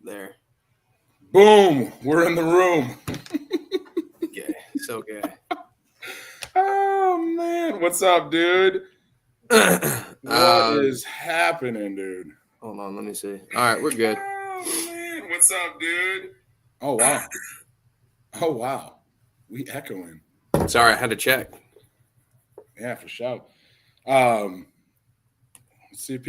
There. Boom. We're in the room. Gay. So gay. Oh, man. What's up, dude? What is happening, dude? Hold on. Let me see. All right. We're good. Oh, man. What's up, dude? Oh, wow. Oh, wow. We echoing. Sorry. I had to check. Yeah, for sure. Let's see if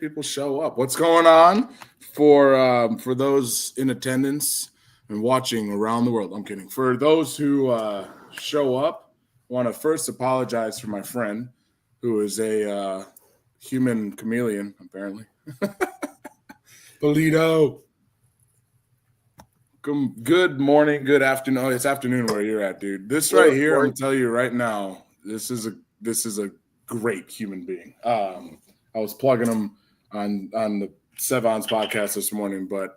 people show up. What's going on for those in attendance and watching around the world? I'm kidding. For those who show up, I want to first apologize for my friend, who is a human chameleon, apparently. Polito. Good morning, good afternoon. Oh, it's afternoon where you're at, dude. This right here, I'm gonna tell you right now, this is a great human being. I was plugging him on the Sevon's podcast this morning, but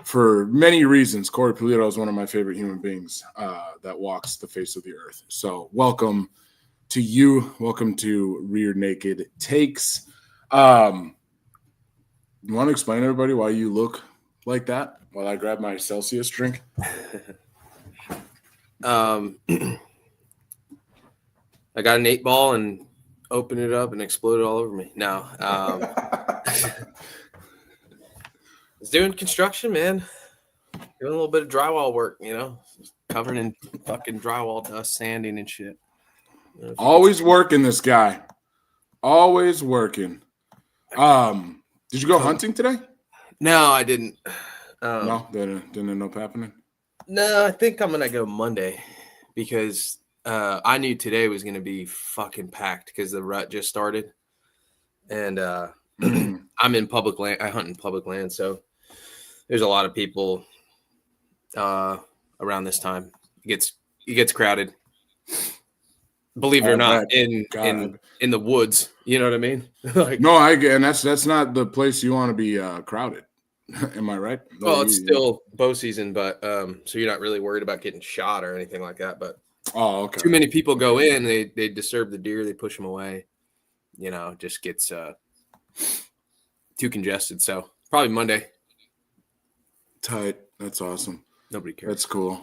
for many reasons, Corey Polito is one of my favorite human beings that walks the face of the earth. So welcome to you. Welcome to Rear Naked Takes. You want to explain to everybody why you look like that while I grab my Celsius drink? I got an 8-ball and opened it up and exploded all over me. No. I was doing construction, man. Doing a little bit of drywall work, covered in fucking drywall dust, sanding and shit. Always working, this guy. Always working. Did you go hunting today? No, I didn't. No, didn't end up happening. No, I think I'm gonna go Monday because I knew today was gonna be fucking packed because the rut just started, and I'm in public land. I hunt in public land, so there's a lot of people around this time. It gets crowded. Believe it or not, in the woods, you know what I mean? No, I get, and that's not the place you want to be crowded. Am I right? Well, it's still bow season, but so you're not really worried about getting shot or anything like that. But okay. Too many people go in, they disturb the deer, they push them away. Just gets too congested. So probably Monday. Tight. That's awesome. Nobody cares. That's cool.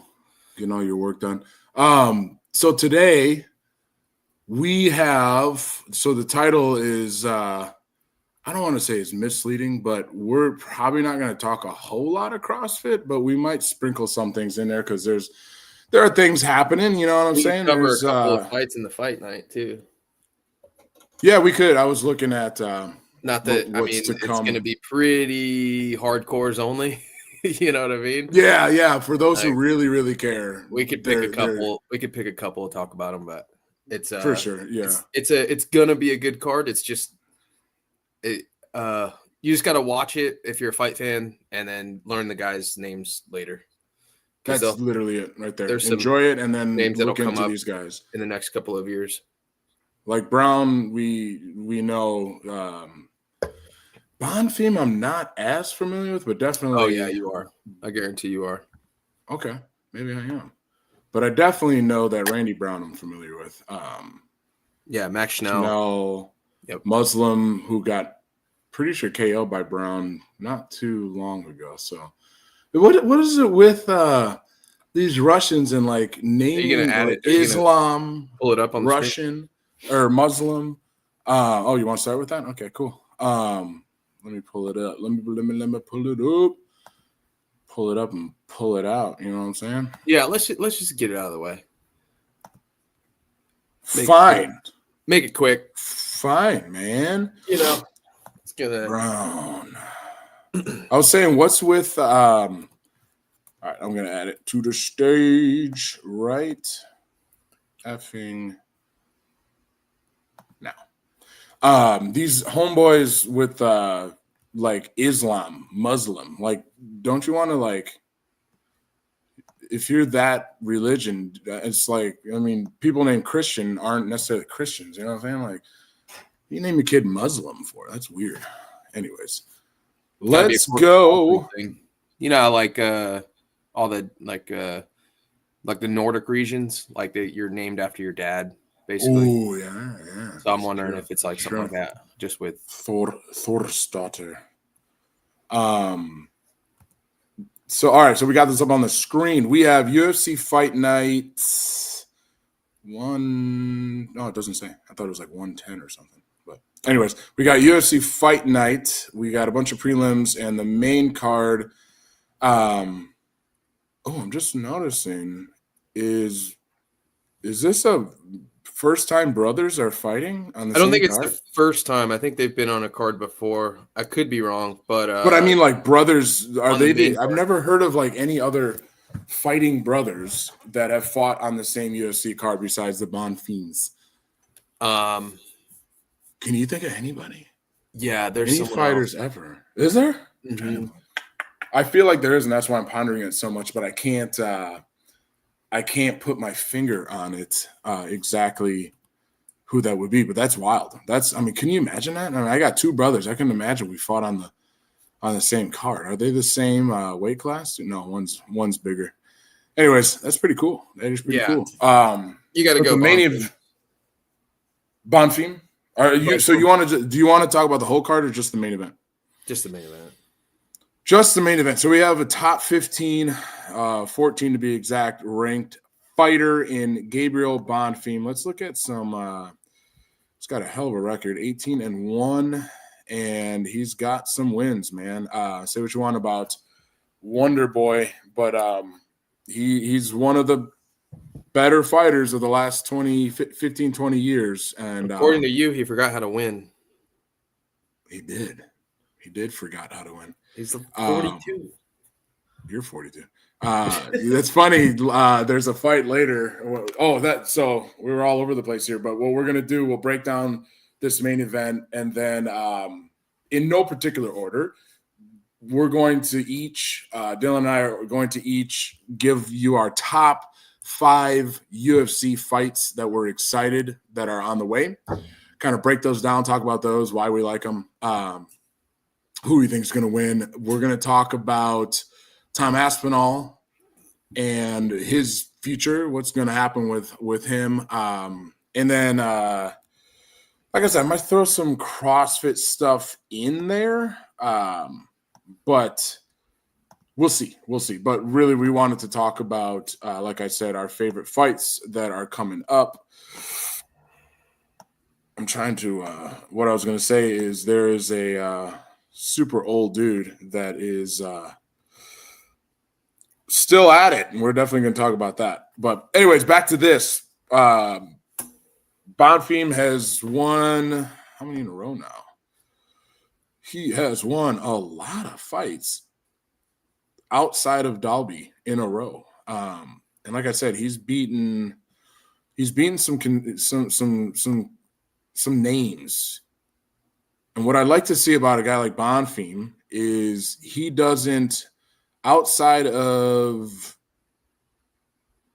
Getting all your work done. So today we have. So the title is. I don't want to say it's misleading, but we're probably not going to talk a whole lot of CrossFit, but we might sprinkle some things in there because there are things happening. You know what I'm saying? Cover a couple of fights in the fight night too. Yeah, we could. I was looking at not that it's going to be pretty hardcores only. You know what I mean? Yeah. For those who really, really care, we could pick a couple. We could pick a couple to talk about them, but it's for sure. Yeah, it's gonna be a good card. It's just. You just got to watch it if you're a fight fan and then learn the guys' names later. That's literally it right there. Enjoy it and then look into these guys in the next couple of years. Like Brown, we know Bonfim I'm not as familiar with, but definitely. Oh, yeah, you are. I guarantee you are. Okay, maybe I am. But I definitely know that Randy Brown I'm familiar with. Yeah, Max Schnell. Yep. Muslim, who got pretty sure KO by Brown not too long ago. So what is it with these Russians and like naming Islam, pull it up on Russian or Muslim? You want to start with that? Okay, cool. Let me pull it up. Let me pull it up. Pull it up and pull it out. You know what I'm saying? Yeah, let's just get it out of the way. Fine. Make it quick. Fine, man. It's gonna Brown. I was saying, what's with all right, I'm gonna add it to the stage right effing now. These homeboys with like Islam, Muslim, like, don't you want to, like, if you're that religion, it's like, I mean, people named Christian aren't necessarily Christians, you know what I'm saying? Like, you name your kid Muslim for it. That's weird. Anyways, let's go. Like all the like the Nordic regions, like you're named after your dad, basically. Oh yeah. So I'm wondering if it's like something like that, just with Thor's daughter. So, all right. So we got this up on the screen. We have UFC Fight Night one. No, it doesn't say. I thought it was like 110 or something. But anyways, we got UFC Fight Night. We got a bunch of prelims and the main card. I'm just noticing is this a first time brothers are fighting on the I don't same think it's card? the first time. I think they've been on a card before. I could be wrong, but I mean, like brothers, are on the they? main I've card. never heard of like any other fighting brothers that have fought on the same UFC card besides the Bond Fiends. Can you think of anybody? Yeah, there's Any someone fighters else. ever? Is there? Mhm. I feel like there is, and that's why I'm pondering it so much. But I can't. I can't put my finger on it exactly who that would be. But that's wild. I mean, can you imagine that? I mean, I got two brothers. I can imagine we fought on the same card. Are they the same weight class? No, one's bigger. Anyways, that's pretty cool. That is pretty cool. You got to go the main event. Bonfim. Are you? So you want to? Do you want to talk about the whole card or just the main event? Just the main event. Just the main event. So we have a top 15, 14 to be exact, ranked fighter in Gabriel Bonfim. Let's look at some. He's got a hell of a record, 18-1, and he's got some wins, man. Say what you want about Wonder Boy, but he's one of the better fighters of the last 15, 20 years. And according to you, he forgot how to win. He did. He did forgot how to win. He's 42. You're 42. That's funny. There's a fight later. So we were all over the place here. But what we're gonna do, we'll break down this main event, and then in no particular order, we're going to each. Dillon and I are going to each give you our top 5 UFC fights that we're excited that are on the way. Kind of break those down, talk about those, why we like them. Who we think is going to win. We're going to talk about Tom Aspinall and his future, what's going to happen with him. And then, like I said, I might throw some CrossFit stuff in there, but we'll see. We'll see. But really, we wanted to talk about, like I said, our favorite fights that are coming up. I'm trying to what I was going to say is there is a super old dude that is still at it, and we're definitely going to talk about that. But anyways, back to this. Bonfim has won how many in a row now? He has won a lot of fights outside of Dalby in a row. And like I said, he's beaten some names. And what I'd like to see about a guy like Bonfim is he doesn't, outside of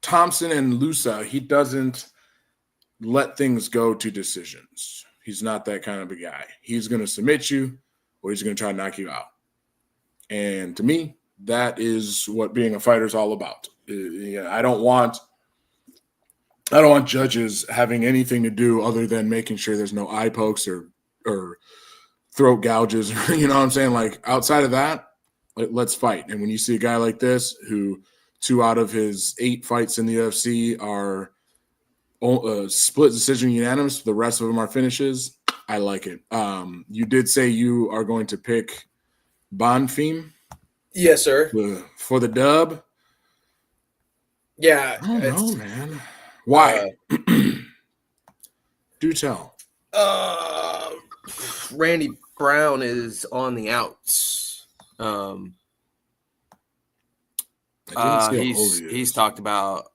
Thompson and Lusa, he doesn't let things go to decisions. He's not that kind of a guy. He's going to submit you or he's going to try to knock you out. And to me, that is what being a fighter is all about. I don't want judges having anything to do other than making sure there's no eye pokes or throat gouges, you know what I'm saying? Like outside of that, let's fight. And when you see a guy like this, who 2 out of his 8 fights in the UFC are split decision unanimous, the rest of them are finishes, I like it. You did say you are going to pick Bonfim? Yes, sir. For the dub? Yeah. I don't know, man. Why? Do tell. Randy Brown is on the outs. He's talked about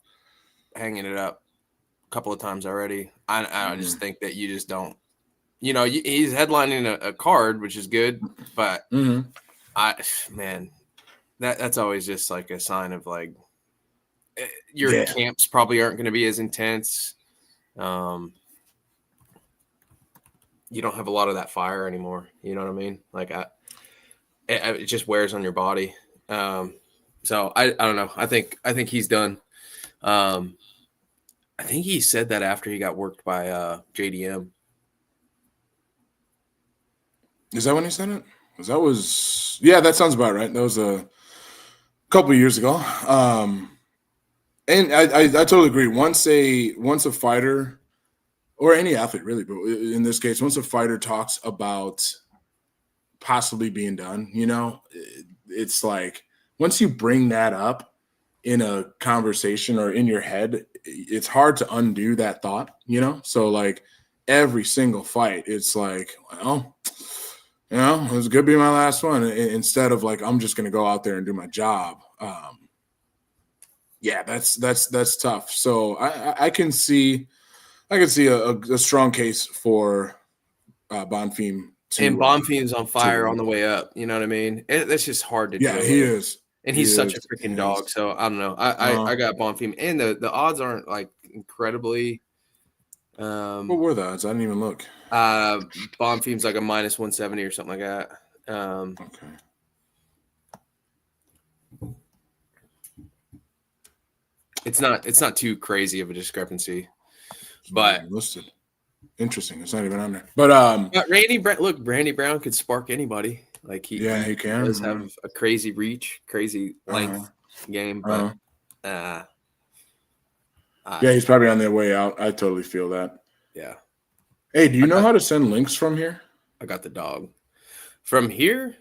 hanging it up a couple of times already. I just think that you just don't. You know, he's headlining a card, which is good, but that's always just like a sign of like your camps probably aren't going to be as intense. You don't have a lot of that fire anymore. You know what I mean? Like it just wears on your body. So I don't know. I think he's done. I think he said that after he got worked by JDM. Is that when he said it? That sounds about right. That was couple of years ago. And I totally agree. Once a fighter or any athlete really, but in this case, once a fighter talks about possibly being done, it's like once you bring that up in a conversation or in your head, it's hard to undo that thought, So like every single fight, it's like, well, it was going to be my last one, instead of like, I'm just going to go out there and do my job. Yeah, that's tough. So I can see a strong case for Bonfim. And Bonfim's on fire on the way up. You know what I mean? That's just hard to do. Yeah, he is. And he's such a freaking dog. So I don't know. I got Bonfim, and the odds aren't like incredibly. What were the odds? I didn't even look. Bonfim's like a minus 170 or something like that. Okay. It's not too crazy of a discrepancy, but listed. Interesting. It's not even on there. But Randy Brown could spark anybody. Like he can. Does have a crazy reach, crazy length game, but yeah, he's probably on their way out. I totally feel that. Yeah. Hey, do you know how to send links from here? I got the dog. From here,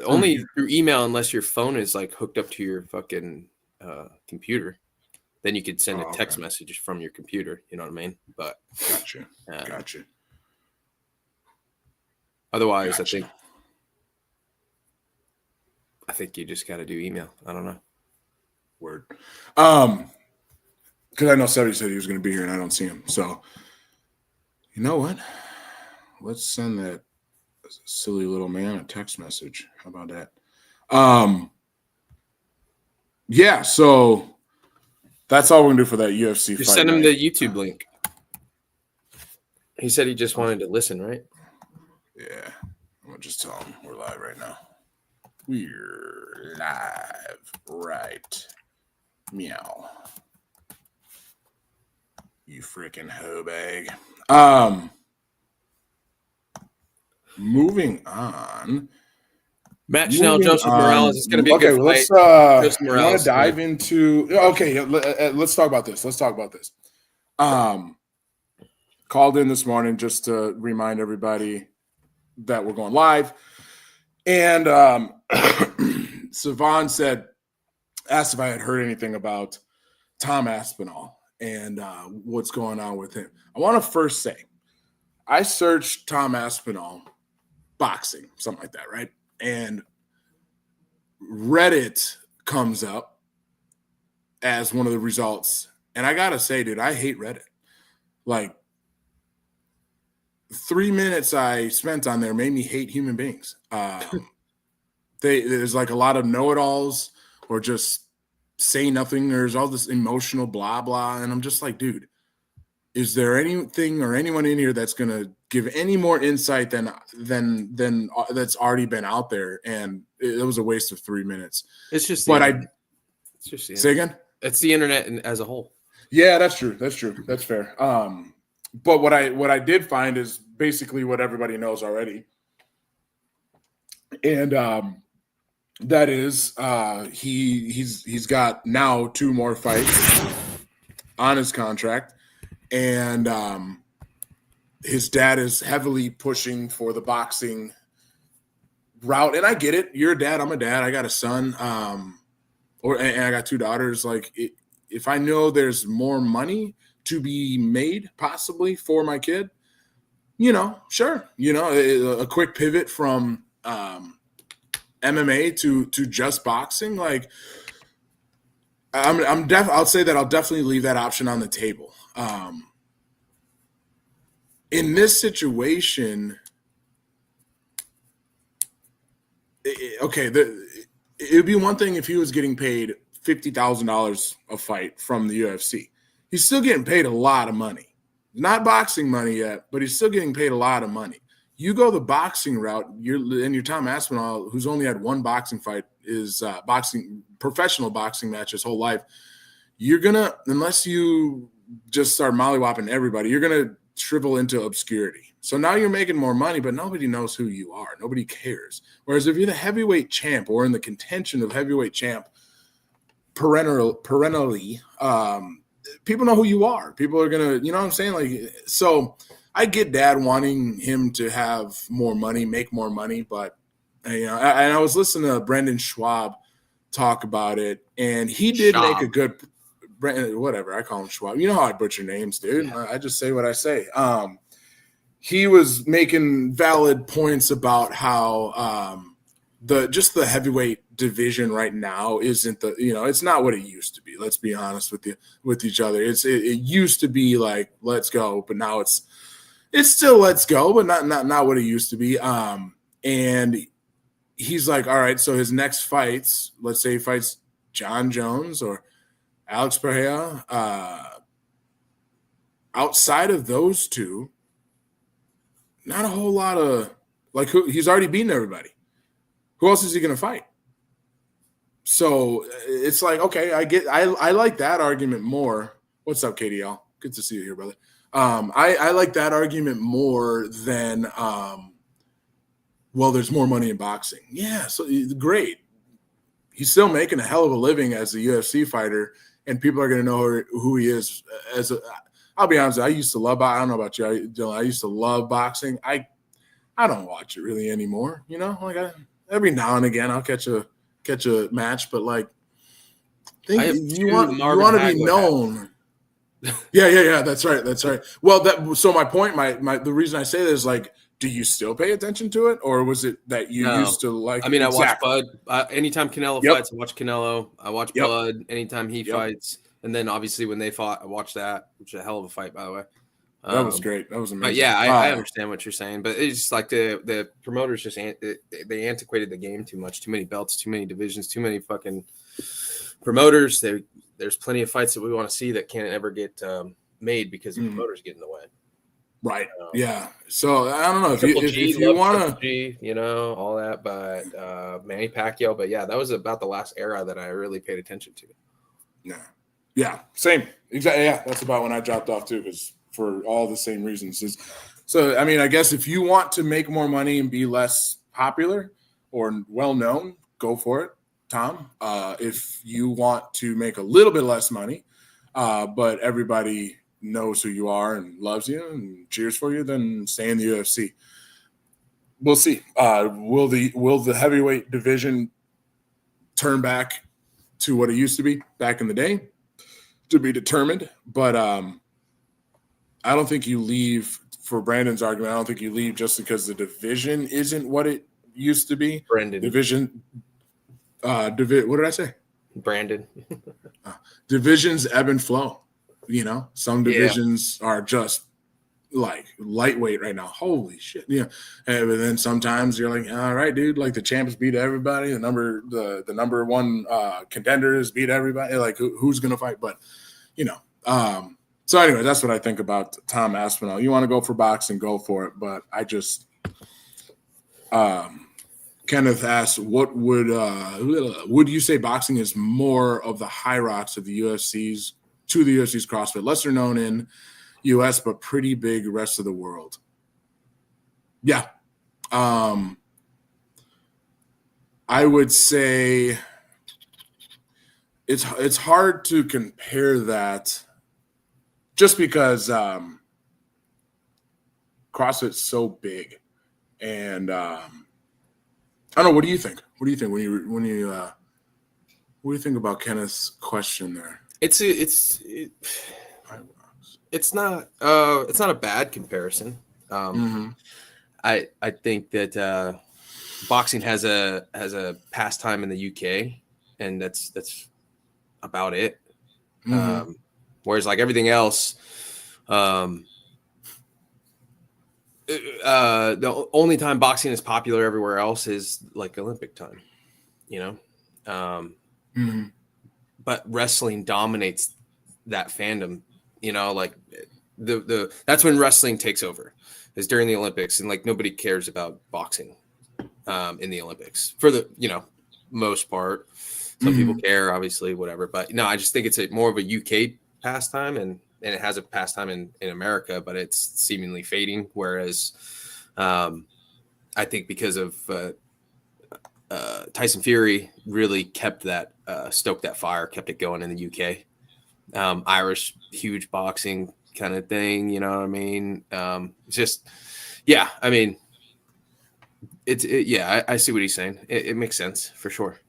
only through email, unless your phone is like hooked up to your fucking computer. Then you could send a text message from your computer. You know what I mean? But gotcha. Otherwise, I think you just got to do email. I don't know. Word. Because I know Sebby said he was going to be here and I don't see him. So, you know what? Let's send that silly little man a text message. How about that? Yeah, so that's all we're going to do for that UFC Just fight. Send him the YouTube link. He said he just wanted to listen, right? Yeah. I'm going to just tell him we're live right now. We're live right. Meow. You freaking hoe bag. Moving on. Matt Schnell, Joseph Morales. It's going to be a good fight. Let's want to dive into. Okay, let's talk about this. Called in this morning just to remind everybody that we're going live, and Savon asked if I had heard anything about Tom Aspinall and what's going on with him. I want to first say, I searched Tom Aspinall boxing, something like that, right? And Reddit comes up as one of the results. And I got to say, dude, I hate Reddit. Like, 3 minutes I spent on there made me hate human beings. There's like a lot of know-it-alls or just say nothing. There's all this emotional blah, blah. And I'm just like, dude, is there anything or anyone in here that's going to give any more insight than that's already been out there? And it was a waste of 3 minutes. It's just, say again. It's the internet as a whole. Yeah, that's true. That's fair. But what I did find is basically what everybody knows already. And that is he's got now 2 more fights on his contract. And his dad is heavily pushing for the boxing route. And I get it. You're a dad. I'm a dad. I got a son. And I got 2 daughters. Like, if I know there's more money to be made possibly for my kid, sure. A quick pivot from MMA to just boxing. Like, I'll say that I'll definitely leave that option on the table. In this situation, it would be one thing if he was getting paid $50,000 a fight from the UFC. He's still getting paid a lot of money. Not boxing money yet, but he's still getting paid a lot of money. You go the boxing route, you're Tom Aspinall, who's only had 1 boxing fight, is professional boxing match his whole life. You're gonna, unless you just start mollywopping everybody, you're gonna shrivel into obscurity. So now you're making more money, but nobody knows who you are. Nobody cares. Whereas if you're the heavyweight champ or in the contention of heavyweight champ, perennially, people know who you are. People are gonna, you know what I'm saying? Like, so I get dad wanting him to have more money, make more money, but you know, and I was listening to Brendan Schwab talk about it, and he did make a good, whatever, I call him Schwab. You know how I butcher names, dude. Yeah. I just say what I say. He was making valid points about how the heavyweight division right now isn't it's not what it used to be. Let's be honest with each other. It used to be like, let's go, but now it's still let's go, but not what it used to be. And he's like, all right, so his next fights, let's say he fights John Jones or Alex Pereira, outside of those two, not a whole lot of he's already beaten everybody. Who else is he going to fight? So it's like, okay, I like that argument more. What's up, KDL? Good to see you here, brother. I like that argument more than, well, there's more money in boxing. Yeah, so great. He's still making a hell of a living as a UFC fighter, and people are going to know who he is. I'll be honest, I used to love. I don't know about you, Dylan. I used to love boxing. I don't watch it really anymore. You know, like every now and again I'll catch a match, but like, you want to be known. Yeah. That's right. Well, so my point, the reason I say that is like, do you still pay attention to it, or was it that you used to like? I mean, exactly. I watch Bud. Anytime Canelo fights, I watch Canelo. I watch Bud anytime he fights, and then obviously when they fought, I watched that, which is a hell of a fight, by the way. That was great. That was amazing. But yeah, I understand what you're saying, but it's just like the promoters they antiquated the game too much. Too many belts, too many divisions, too many fucking promoters. There's plenty of fights that we want to see that can't ever get made because the promoters get in the way. Right. Yeah. So I don't know if you want to, you know, all that, but Manny Pacquiao. But yeah, that was about the last era that I really paid attention to. Yeah. Same. Exactly. Yeah. That's about when I dropped off too, because for all the same reasons. So I mean, I guess if you want to make more money and be less popular or well known, go for it, Tom. If you want to make a little bit less money, but everybody knows who you are and loves you and cheers for you, then stay in the UFC. We'll see. Will the heavyweight division turn back to what it used to be back in the day? To be determined. But I don't think you leave, for Brandon's argument, I don't think you leave just because the division isn't what it used to be. Brandon. Division. What did I say? Brandon. Divisions ebb and flow. You know, some divisions are just like lightweight right now. Holy shit. Yeah. And then sometimes you're like, all right, dude, like the champs beat everybody. The number one contenders beat everybody. Like who's going to fight? But, you know, so anyway, that's what I think about Tom Aspinall. You want to go for boxing, go for it. But I just, Kenneth asked, what would you say boxing is more of the high rocks of the UFC's to the UFC's CrossFit, lesser known in US, but pretty big rest of the world? Yeah. I would say it's hard to compare that just because CrossFit's so big. And I don't know, what do you think? What do you think what do you think about Kenneth's question there? It's not a bad comparison. I think that boxing has a pastime in the UK, and that's about it. Whereas like everything else, the only time boxing is popular everywhere else is like Olympic time, you know. But wrestling dominates that fandom, you know, like that's when wrestling takes over, is during the Olympics, and like nobody cares about boxing in the Olympics for the, you know, most part. Some people care, obviously, whatever. But no, I just think it's more of a UK pastime, and it has a pastime in America, but it's seemingly fading. Whereas I think because of Tyson Fury really kept that, stoked that fire, kept it going in the UK. Irish, huge boxing kind of thing, you know what I mean? It's just, yeah, I mean, yeah, I see what he's saying. It makes sense for sure.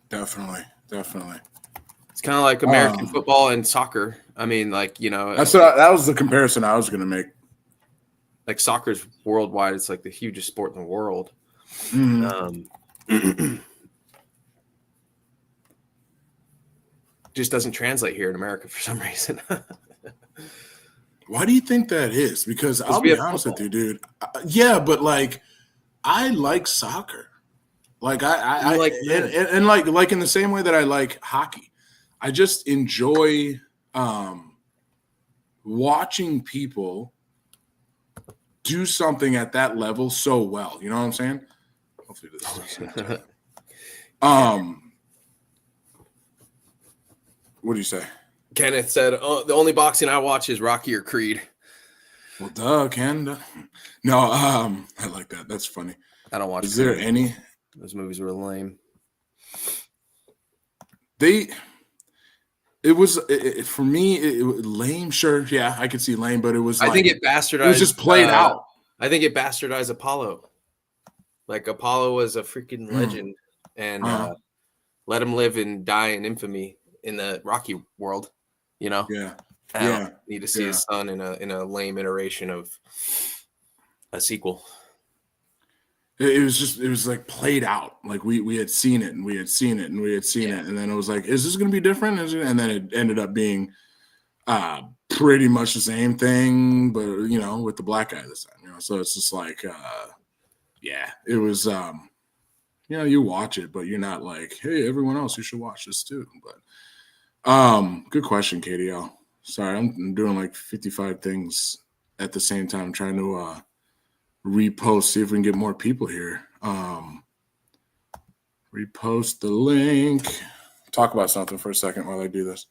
Definitely. It's kind of like American football and soccer. I mean, like, you know, that was the comparison I was going to make. Like soccer's worldwide. It's like the hugest sport in the world. Just doesn't translate here in America for some reason. Why do you think that is? Because I'll be honest with you, dude. Yeah, but like, I like soccer. Like I like and like in the same way that I like hockey. I just enjoy watching people do something at that level so well. You know what I'm saying? Hopefully this is what do you say? Kenneth said, "Oh, the only boxing I watch is Rocky or Creed." Well, duh, Ken. No, I like that. That's funny. I don't watch. Is there any? Those movies were lame. It was for me. It was lame. Sure, yeah, I could see lame, but it was. I think it bastardized. It was just played out. I think it bastardized Apollo. Like Apollo was a freaking legend, and let him live and die in infamy in the Rocky world. You know. Yeah. I don't need to see his son in a lame iteration of a sequel. It was like played out. Like we had seen it and we had seen it and we had seen it. And then it was like, is this going to be different? And then it ended up being pretty much the same thing, but, you know, with the black guy this time, you know? So it's just like, it was, you know, you watch it, but you're not like, hey, everyone else, you should watch this too. But good question, KDL. Sorry, I'm doing like 55 things at the same time, trying to repost, see if we can get more people here. Repost the link. Talk about something for a second while I do this.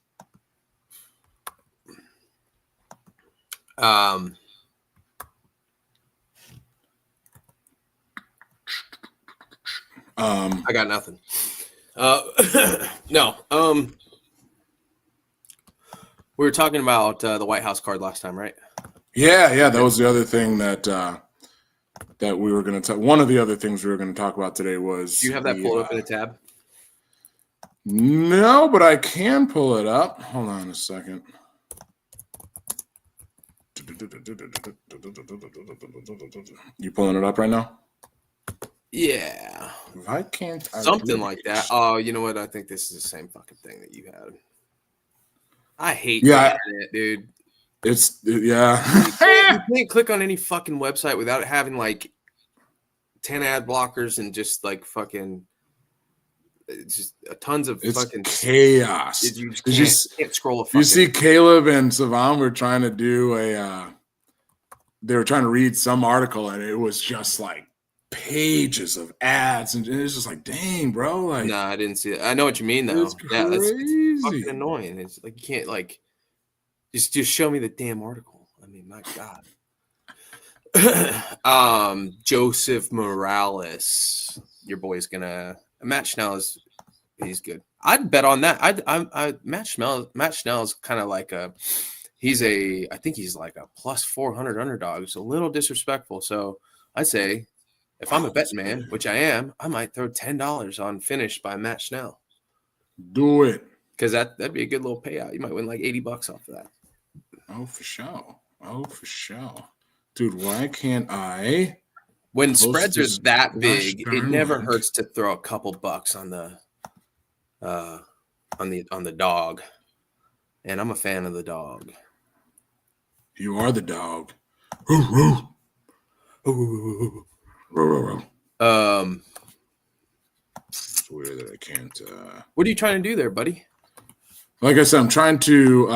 I got nothing. No. We were talking about the White House card last time, right? Yeah. That was the other thing that that we were going to talk. One of the other things we were going to talk about today was. Do you have that pulled up in a tab? No, but I can pull it up. Hold on a second. You pulling it up right now? Yeah. Why can't I something like that? Oh, you know what? I think this is the same fucking thing that you had. I hate the internet, dude. You can't click on any fucking website without having like 10 ad blockers and just like fucking just tons of fucking chaos. You just can't scroll a fucking. You see, Caleb and Savan were trying to do they were trying to read some article and it was just like pages of ads and it was just like, dang, bro. Like, no, I didn't see it. I know what you mean though. It's crazy. It's fucking annoying. It's like you can't like just show me the damn article. I mean, my God. Joseph Morales, your boy's gonna Matt Schnell he's good. I'd bet on that. Matt Schnell is kind of like I think he's like a plus 400 underdog. It's a little disrespectful. So I'd say if I'm a betting man, which I am, I might throw $10 on finish by Matt Schnell. Do it. Because that'd be a good little payout. You might win like $80 off of that. Oh, for sure. Dude, why can't I? When spreads are that big, it never hurts to throw a couple bucks on the dog. And I'm a fan of the dog. You are the dog. It's weird that I can't. What are you trying to do there, buddy? Like I said, I'm trying to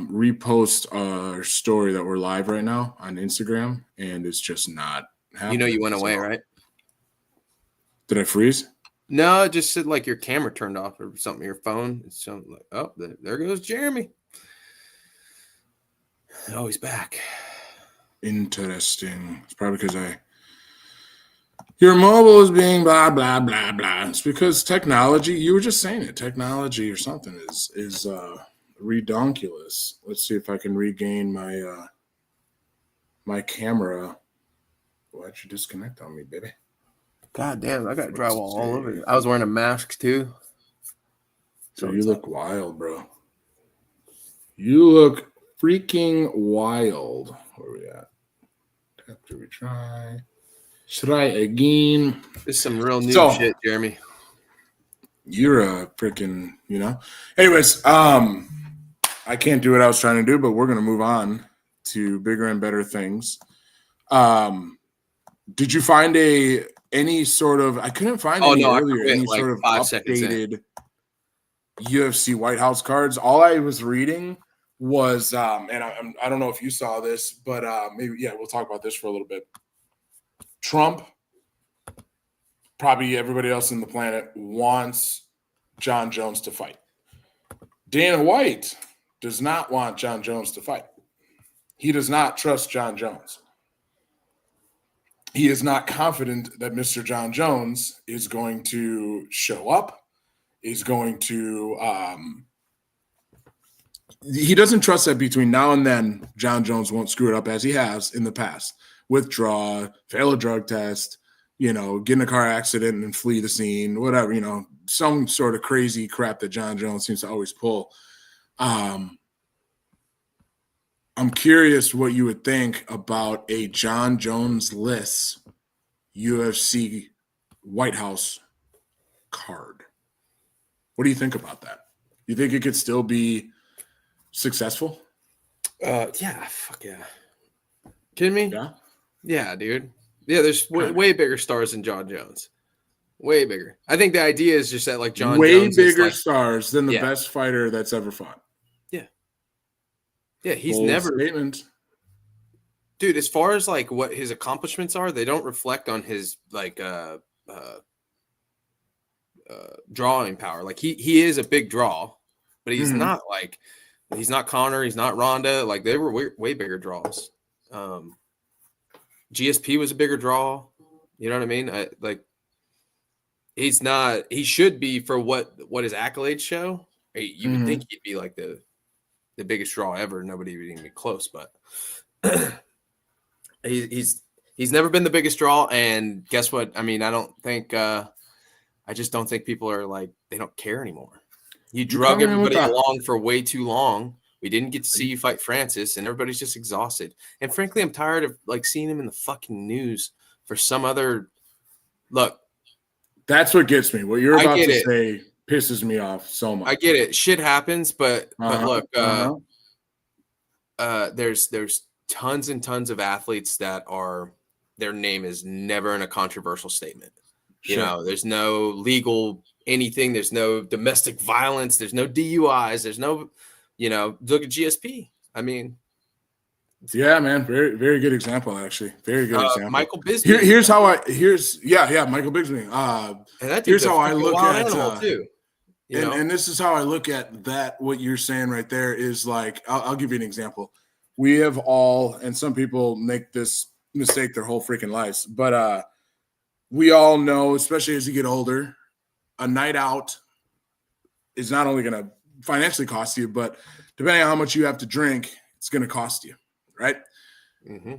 repost our story that we're live right now on Instagram, and it's just not happening. You know you went away, right? Did I freeze? No, it just said like your camera turned off or something. Your phone. It's something like, oh, there goes Jeremy. Oh, he's back. Interesting. It's probably because Your mobile is being blah, blah, blah, blah. It's because technology, you were just saying it, technology or something is redonkulous. Let's see if I can regain my my camera. Why'd you disconnect on me, baby? God damn, I got drywall all over you. I was wearing a mask too. So you look wild, bro. You look freaking wild. Where are we at? Tap to retry. Try again. This is some real new shit, Jeremy. You're a freaking, Anyways, I can't do what I was trying to do, but we're gonna move on to bigger and better things. Did you find any sort of? I couldn't find any earlier. Any like sort of updated UFC White House cards? All I was reading was, and I don't know if you saw this, but maybe we'll talk about this for a little bit. Trump, probably everybody else on the planet, wants John Jones to fight. Dana White does not want John Jones to fight. He does not trust John Jones. He is not confident that Mr. John Jones is going to show up, is going to he doesn't trust that between now and then John Jones won't screw it up as he has in the past. Withdraw, fail a drug test, get in a car accident and flee the scene, whatever, some sort of crazy crap that John Jones seems to always pull. I'm curious what you would think about a John Jones-less UFC White House card. What do you think about that? You think it could still be successful? Yeah, fuck yeah. Kidding me? Yeah. Yeah, dude. Yeah, there's way bigger stars than John Jones. Way bigger. I think the idea is just that like John Jones bigger is stars than the best fighter that's ever fought. Yeah. Yeah, he's never statement. Dude, as far as like what his accomplishments are, they don't reflect on his like drawing power. Like he is a big draw, but he's not like he's not Conor, he's not Ronda. Like they were way bigger draws. GSP was a bigger draw. You know what I mean? He's not. He should be for what his accolades show. You would think he'd be like the biggest draw ever. Nobody would even get close, but he's never been the biggest draw. And guess what? I mean, I don't think. I just don't think people are like they don't care anymore. You drug everybody along for way too long. We didn't get to see you fight Francis, and everybody's just exhausted. And frankly, I'm tired of like seeing him in the fucking news for some other look. That's what gets me. What you're about to say pisses me off so much. I get it. Shit happens, but look, there's tons and tons of athletes that are their name is never in a controversial statement. Sure. There's no legal anything. There's no domestic violence. There's no DUIs. There's no, look at GSP. I mean, yeah, man, very, very good example, actually. Very good example. Michael Bisping. Here's Michael Bisping. Here's how I look at too. And this is how I look at that. What you're saying right there is like, I'll give you an example. We have all, and some people make this mistake their whole freaking lives, but we all know, especially as you get older, a night out is not only going to financially cost you, but depending on how much you have to drink, it's going to cost you, right? Mm-hmm.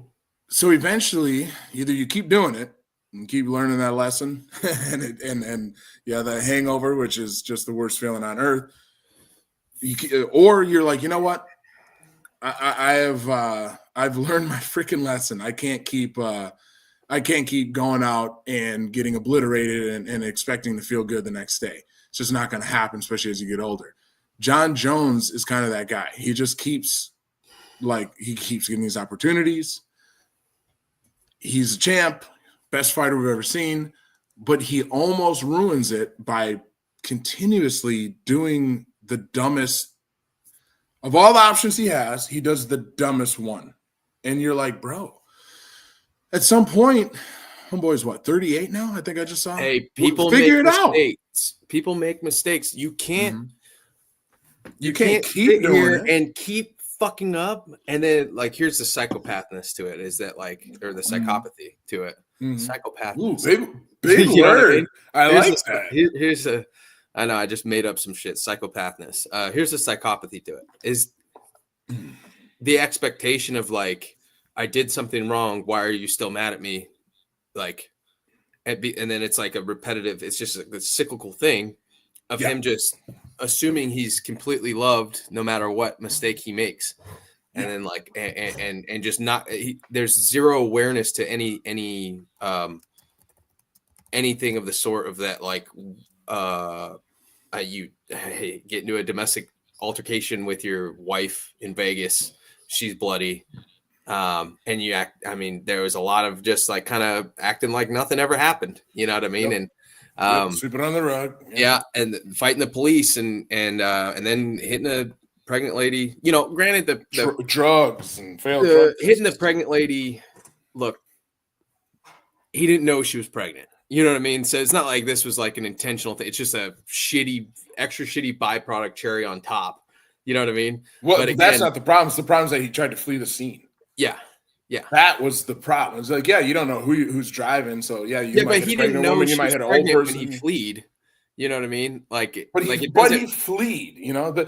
So eventually, either you keep doing it and keep learning that lesson, and the hangover, which is just the worst feeling on earth, or you're like, you know what? I've learned my freaking lesson. I can't keep going out and getting obliterated and expecting to feel good the next day. It's just not going to happen, especially as you get older. John Jones is kind of that guy. He just keeps getting these opportunities. He's a champ, best fighter we've ever seen, but he almost ruins it by continuously doing the dumbest of all the options he has. He does the dumbest one. And you're like, bro, at some point, homeboy's what, 38 now? I think I just saw. Hey, people figure it mistakes. out. People make mistakes. You can't. You can't keep doing it and keep fucking up. And then, like, here's the psychopathness to it: is that like, or the psychopathy to it. Psychopath. Ooh, big You know what I word. mean? I like that. Here's a. I know I just made up some shit. Psychopathness. Here's a psychopathy to it. Is the expectation of like, I did something wrong. Why are you still mad at me? Like, and then it's like a repetitive. It's just a cyclical thing of him just assuming he's completely loved no matter what mistake he makes, and then like and just not. There's zero awareness to anything of the sort of that. Like, you get into a domestic altercation with your wife in Vegas. She's bloody. And you act, I mean, there was a lot of just like kind of acting like nothing ever happened. You know what I mean? And sweep it on the rug. And fighting the police and then hitting a pregnant lady. You know, granted the drugs and failed hitting the pregnant lady. Look, he didn't know she was pregnant. You know what I mean? So it's not like this was like an intentional thing. It's just a extra shitty byproduct cherry on top. You know what I mean? Well, but again, that's not the problem. It's the problem is that he tried to flee the scene. Yeah. That was the problem. It's like, you don't know who's driving. So you might but he didn't know woman, she you might was hit an old pregnant person. when he fled. You know what I mean? But he fled. You know, the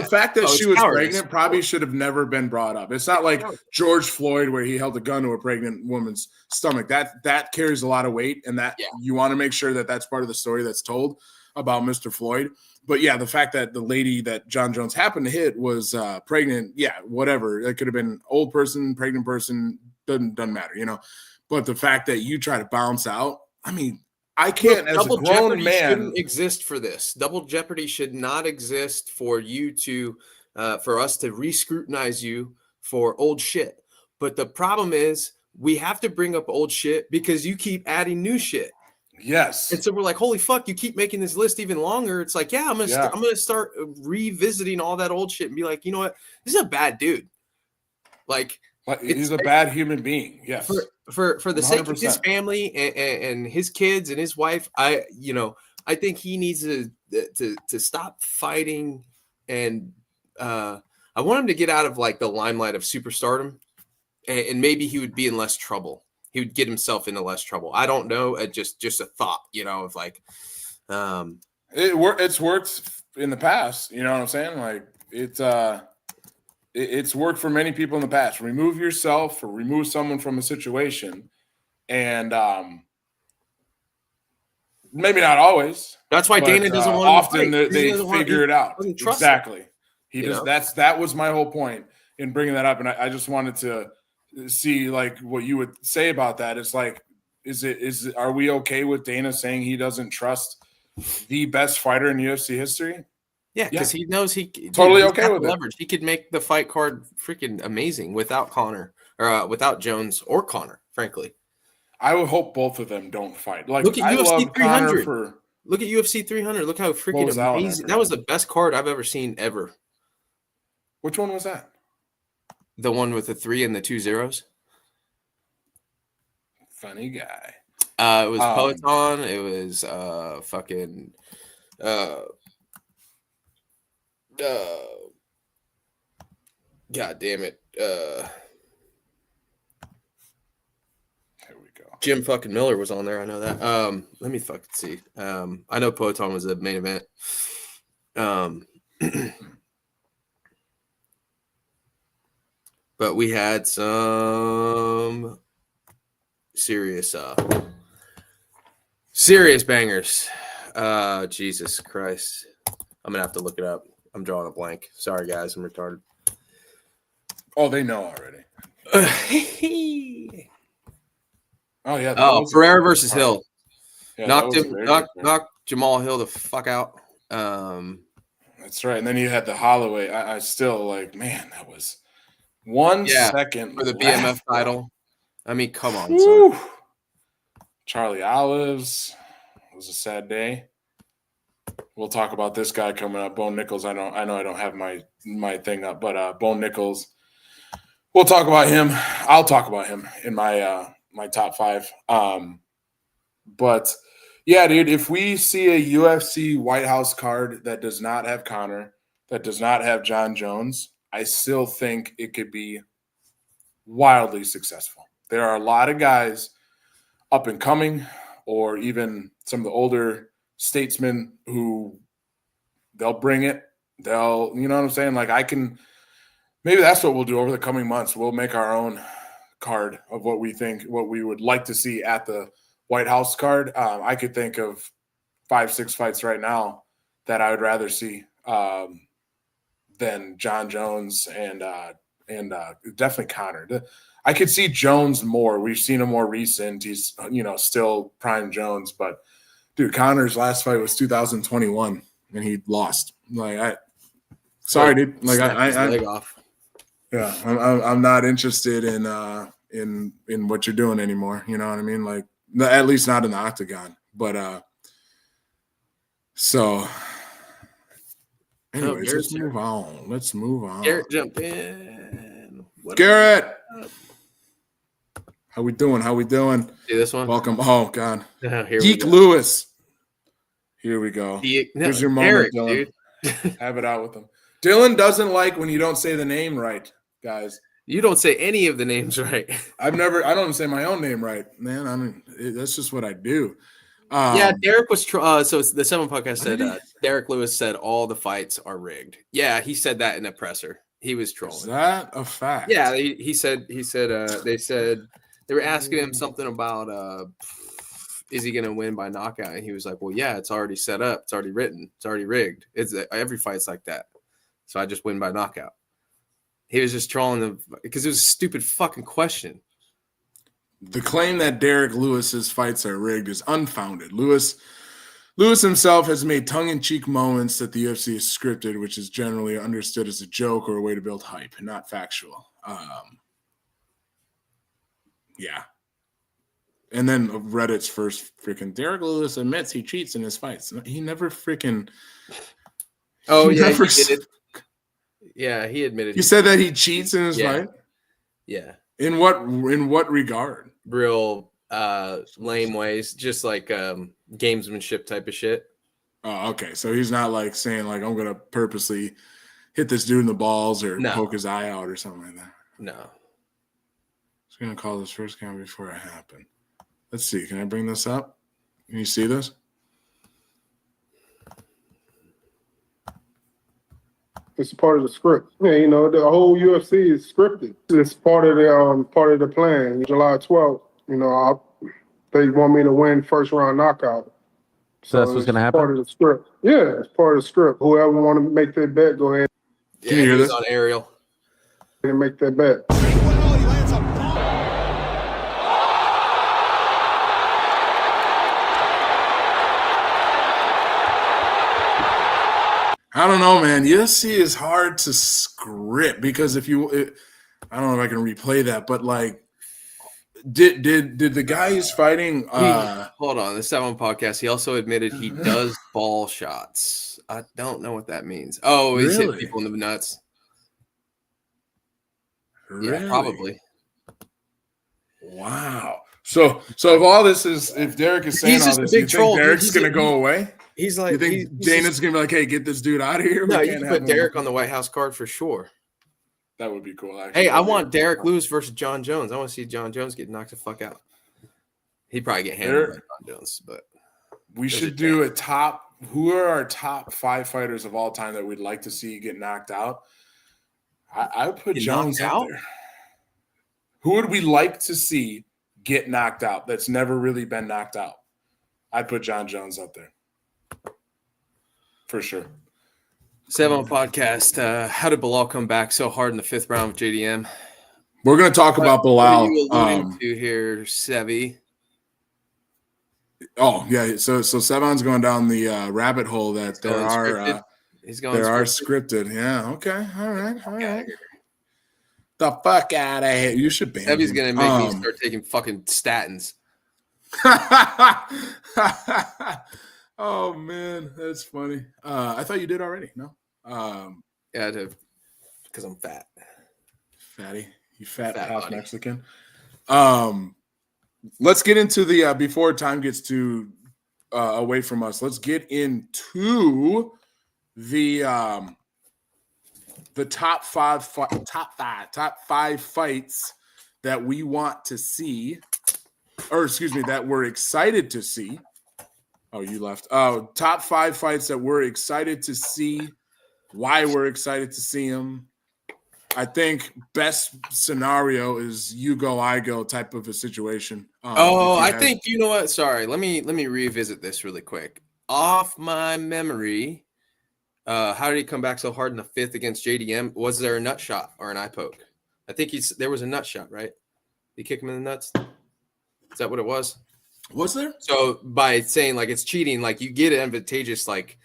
fact that she was pregnant probably should have never been brought up. It's not like George Floyd where he held a gun to a pregnant woman's stomach. That carries a lot of weight, and that you want to make sure that that's part of the story that's told about Mr. Floyd. But the fact that the lady that John Jones happened to hit was pregnant, whatever. It could have been old person, pregnant person, doesn't matter, you know. But the fact that you try to bounce out, I mean, I can't, as a grown man, shouldn't exist for this. Double jeopardy should not exist for you to, for us to re-scrutinize you for old shit. But the problem is we have to bring up old shit because you keep adding new shit. Yes. And so we're like, holy fuck, you keep making this list even longer. It's like, I'm gonna start revisiting all that old shit and be like, you know what? This is a bad dude. Like, he's a bad human being. Yes. For the 100%. Sake of his family and his kids and his wife, I think he needs to stop fighting, and I want him to get out of like the limelight of superstardom, and maybe he would be in less trouble. He would get himself into less trouble. I don't know. Just a thought, of like, it's worked in the past. You know what I'm saying? Like it's worked for many people in the past. Remove yourself or remove someone from a situation, and maybe not always. That's why Dana doesn't want. Often they figure it out. Exactly. That was my whole point in bringing that up, and I just wanted to see like what you would say about that. It's like, are we okay with Dana saying he doesn't trust the best fighter in UFC history? Yeah, because he knows he's okay with leverage. He could make the fight card freaking amazing without Conor or without Jones or Conor. Frankly, I would hope both of them don't fight. Like, look at UFC 300. For look at UFC 300. Look how freaking amazing that was. The best card I've ever seen ever. Which one was that? The one with the 3 and the 2 zeros. Funny guy. It was Peloton. It was fucking. God damn it. Here we go. Jim fucking Miller was on there. I know that. Let me fucking see. I know Peloton was the main event. But we had some serious bangers. Jesus Christ. I'm gonna have to look it up. I'm drawing a blank. Sorry, guys. I'm retarded. Oh, they know already. Oh, yeah. Pereira versus Hill. Yeah, knocked Jamal Hill the fuck out. That's right. And then you had the Holloway. I still like, man, that was 1 second for the BMF title. I mean, come on. Charlie Olives. It was a sad day. We'll talk about this guy coming up, Bone Nichols. I know I don't have my thing up, but Bone Nichols. We'll talk about him. I'll talk about him in my my top 5. But yeah, dude, if we see a UFC White House card that does not have Conor, that does not have John Jones, I still think it could be wildly successful. There are a lot of guys up and coming, or even some of the older statesmen who they'll bring it. They'll, you know what I'm saying? Like maybe that's what we'll do over the coming months. We'll make our own card of what we think, what we would like to see at the White House card. I could think of 5-6 fights right now that I would rather see than John Jones and definitely Connor. I could see Jones more. We've seen him more recent. He's, still prime Jones, but dude, Connor's last fight was 2021 and he lost. Sorry, dude. Like I leg off. Yeah, I'm not interested in what you're doing anymore. You know what I mean? Like, at least not in the octagon. But so, anyways, let's move on. Let's move on. Garrett, jump in. Garrett, how we doing? How we doing? See this one? Welcome. Oh God, Geek Lewis. Here we go. Here's your moment, Eric, Dillon. dude. Have it out with him. Dillon doesn't like when you don't say the name right, guys. You don't say any of the names right. I don't say my own name right, man. That's just what I do. Derek was so the 7 podcast said Derek Lewis said all the fights are rigged. Yeah, he said that in a presser. He was trolling. Is that a fact? Yeah, he said they said they were asking him something about is he going to win by knockout? And he was like, well, yeah, it's already set up. It's already written. It's already rigged. It's every fight's like that. So I just win by knockout. He was just trolling them because it was a stupid fucking question. The claim that Derek Lewis's fights are rigged is unfounded. Lewis himself has made tongue-in-cheek moments that the UFC is scripted, which is generally understood as a joke or a way to build hype, not factual. Yeah. And then Reddit's first freaking Derek Lewis admits he cheats in his fights. He never freaking. Oh yeah, he did it. Yeah, he admitted. He said that he cheats in his fight. Yeah. In what regard? Real lame ways, just like gamesmanship type of shit. Oh, okay. So he's not like saying like I'm gonna purposely hit this dude in the balls or poke his eye out or something like that. No. He's gonna call this first count before it happened. Let's see. Can I bring this up? Can you see this? It's part of the script. Yeah, the whole UFC is scripted. It's part of the plan. July 12th, they want me to win first round knockout. So that's what's going to happen? Part of the script. Yeah, it's part of the script. Whoever want to make their bet, go ahead. Can you hear this on Ariel? And make their bet. I don't know, man. UFC is hard to script because I don't know if I can replay that, but like, did the guy who's fighting? Hold on, the 7 podcast. He also admitted he does ball shots. I don't know what that means. Oh, he's hitting people in the nuts. Really? Yeah, probably. Wow. So if all this is, if Derek is saying all this, you think Derek's going to go away? He's like, you think Dana's going to be like, hey, get this dude out of here? No, you can put Derek on the White House card for sure. That would be cool, actually. Hey, I want Derek Lewis versus John Jones. I want to see John Jones get knocked the fuck out. He'd probably get handled by John Jones, but we should do a top. Who are our top 5 fighters of all time that we'd like to see get knocked out? I would put Jones out there. Who would we like to see get knocked out that's never really been knocked out? I'd put John Jones up there. For sure. 7 podcast. How did Bilal come back so hard in the 5th round with JDM? We're going to talk about Bilal. What are you alluding to here, Sevi? Oh, yeah. So Sevon's going down the rabbit hole that there are scripted. Yeah. Okay. All right. The fuck out of here. You should ban Sevi's going to make me start taking fucking statins. Oh, man. That's funny. I thought you did already. No? Yeah, because I'm fat. Fatty. You fat half body. Mexican. Let's get into the before time gets too away from us. Let's get into the top five fights that we want to see that we're excited to see. Oh, you left. Oh, top 5 fights that we're excited to see. Why we're excited to see them. I think best scenario is you go, I go type of a situation. I think, you know what? Sorry. Let me revisit this really quick. Off my memory, how did he come back so hard in the 5th against JDM? Was there a nut shot or an eye poke? I think there was a nut shot, right? He kicked him in the nuts. Is that what it was? Was there? So by saying like it's cheating, like you get advantageous, like,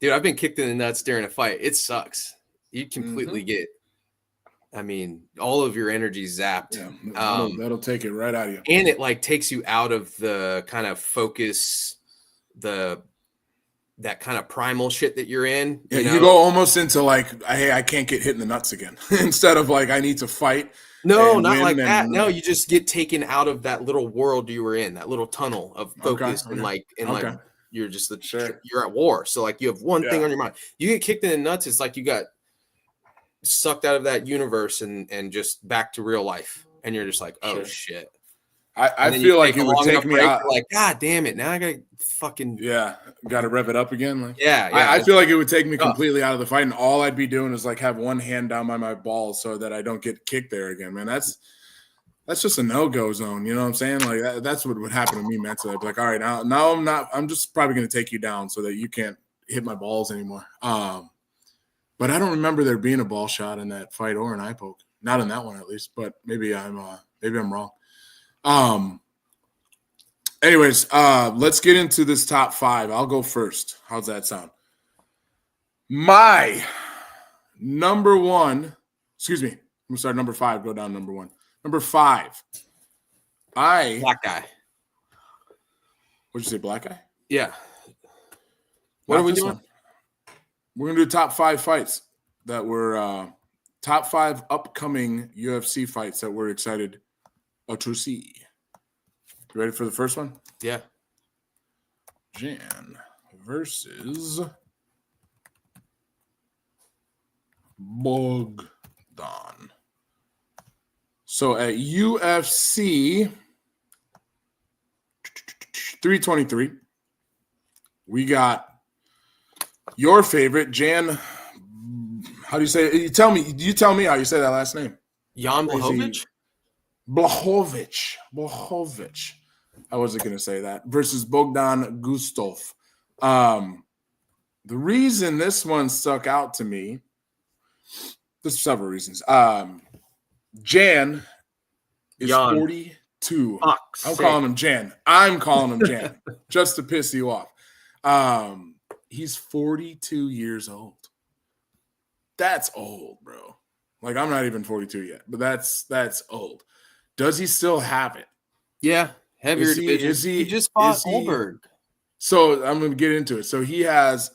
dude, I've been kicked in the nuts during a fight. It sucks. You completely get, I mean, all of your energy zapped. Yeah, that'll take it right out of you. And it like takes you out of the kind of focus, that kind of primal shit that you're in. Yeah, you go almost into like, hey, I can't get hit in the nuts again. Instead of like, I need to fight. No, not like that. No, you just get taken out of that little world you were in, that little tunnel of focus, and like you're just you're at war. So like you have one thing on your mind. You get kicked in the nuts, it's like you got sucked out of that universe and just back to real life, and you're just like, oh shit. I feel like it would take me out. Like, God damn it! Now I gotta fucking got to rev it up again. Like, I feel like it would take me completely out of the fight, and all I'd be doing is like have one hand down by my balls so that I don't get kicked there again. Man, that's just a no-go zone. You know what I'm saying? Like that's what would happen to me mentally. I'd be like, all right, now I'm not. I'm just probably gonna take you down so that you can't hit my balls anymore. But I don't remember there being a ball shot in that fight or an eye poke. Not in that one, at least. But maybe I'm wrong. Anyways, let's get into this top 5. I'll go first. How's that sound? My number 1, excuse me. I'm gonna start number 5, go down number 1. Number 5. Black guy. What'd you say, black guy? Yeah. What are we doing? We're gonna do top 5 fights that were top 5 upcoming UFC fights that we're excited to see. You ready for the first one? Yeah. Jan versus Bogdan. So at UFC 323, we got your favorite, Jan. How do you say it? You tell me how you say that last name. Jan Blachowicz? Blachowicz. I wasn't going to say that. Versus Bogdan Gustov. The reason this one stuck out to me, there's several reasons. Jan is 42. I'm calling him Jan. Just to piss you off. He's 42 years old. That's old, bro. Like, I'm not even 42 yet, but that's old. Does he still have it? Yeah. Heavier division. He just fought Olberg. So I'm going to get into it. So he has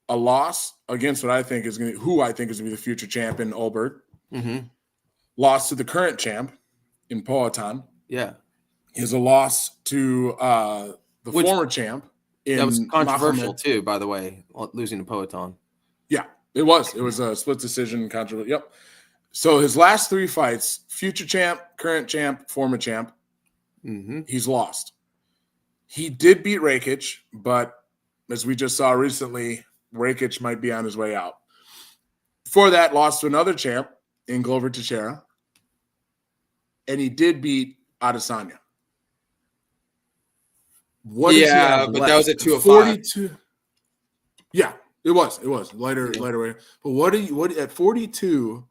a loss against who I think is going to be the future champion, Olberg. Mm-hmm. Lost to the current champ in Poatan. Yeah. He has a loss to the former champ. That was controversial too, by the way, losing to Poatan. Yeah, it was. It was a split decision controversial. Yep. So his last 3 fights, future champ, current champ, former champ, he's lost. He did beat Rakic, but as we just saw recently, Rakic might be on his way out. Before that, lost to another champ in Glover Teixeira, and he did beat Adesanya. What but that was at 205. 42. Yeah, it was lighter weight. But what at 42?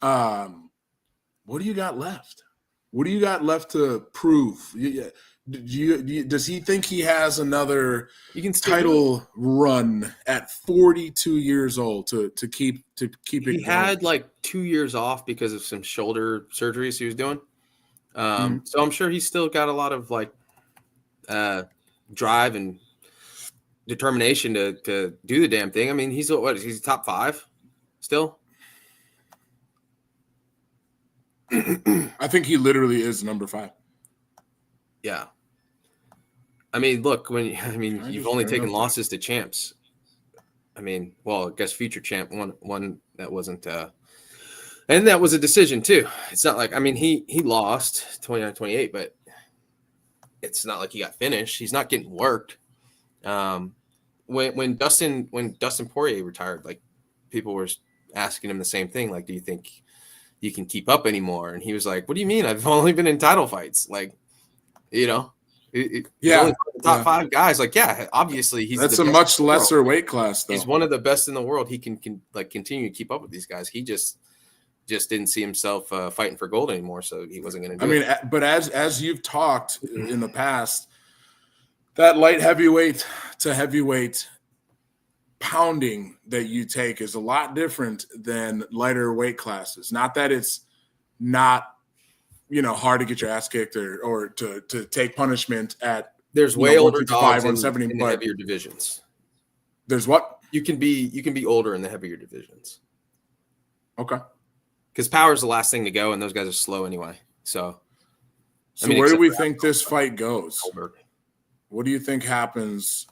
What do you got left? What do you got left to prove? Does he think he has another title run at 42 years old to keep it? He had like 2 years off because of some shoulder surgeries he was doing. So I'm sure he's still got a lot of like drive and determination to do the damn thing. I mean, he's top 5 still. I think he literally is number 5. Yeah. I mean, look, you've only taken losses to champs. I mean, well, I guess future champ, one that wasn't and that was a decision too. It's not like, I mean, he lost 29-28, but it's not like he got finished. He's not getting worked. When Dustin Poirier retired, like people were asking him the same thing. Like, do you think you can keep up anymore? And he was like, what do you mean? I've only been in title fights. Like, he's only the top 5 guys. Like, obviously that's a much lesser weight class, though. He's one of the best in the world. He can like continue to keep up with these guys. He just didn't see himself fighting for gold anymore, so he wasn't going to do it. But as you've talked in the past, that light heavyweight to heavyweight pounding that you take is a lot different than lighter weight classes. Not that it's not, hard to get your ass kicked or to take punishment at. There's way older dogs in the heavier divisions. There's what? You can be older in the heavier divisions. Okay. Because power is the last thing to go, and those guys are slow anyway. So where do we think this fight goes? What do you think happens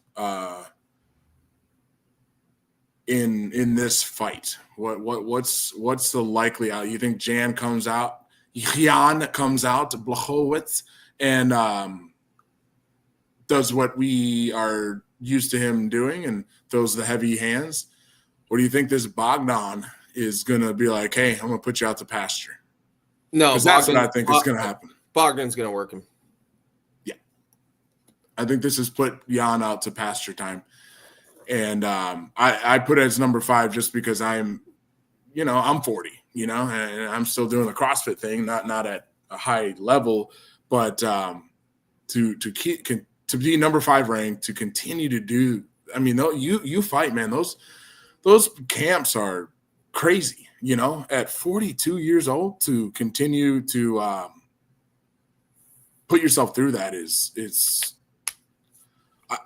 in this fight? What's the likely out? You think Jan comes out to Blachowicz and does what we are used to him doing and throws the heavy hands? Or do you think this Bogdan is going to be like, hey, I'm going to put you out to pasture? No, because that's what I think is going to happen. Bogdan's going to work him. Yeah. I think this has put Jan out to pasture time. And I put it as number 5 just because I'm 40, and I'm still doing the CrossFit thing, not at a high level, but to be number 5 ranked, to continue to do. I mean, you fight, man. Those camps are crazy, at 42 years old to continue to put yourself through that is.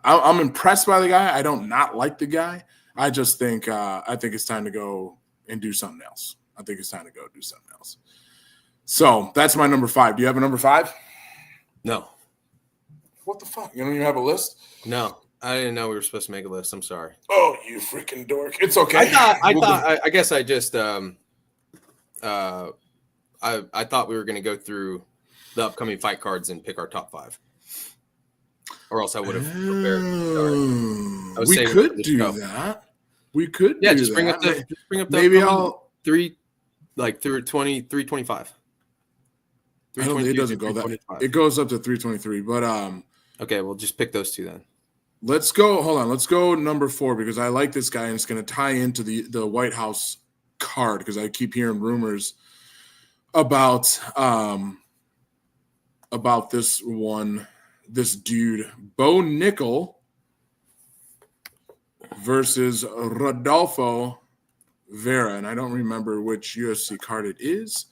I'm impressed by the guy. I don't not like the guy. I just think it's time to go and do something else. So that's my number 5. Do you have a number 5? No. What the fuck? You don't even have a list? No, I didn't know we were supposed to make a list. I'm sorry. Oh, you freaking dork! It's okay. I guess I just I thought we were going to go through the upcoming fight cards and pick our top 5. Or else I would have prepared. We could do that. Just bring up the maybe I'll 3 through 325. I don't think it doesn't go that. It goes up to 323, but okay, we'll just pick those 2 then. Let's go. Hold on. Let's go number 4 because I like this guy and it's going to tie into the White House card because I keep hearing rumors about this dude, Bo Nickel versus Rodolfo Vera. And I don't remember which UFC card it is.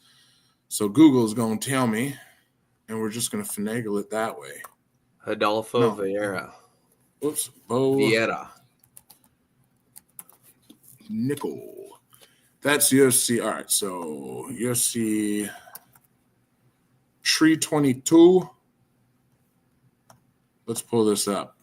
So Google's going to tell me, and we're just going to finagle it that way. Rodolfo Vieira. Oops. Bo Vieira. Nickel. That's UFC. All right. So UFC 322. Let's pull this up.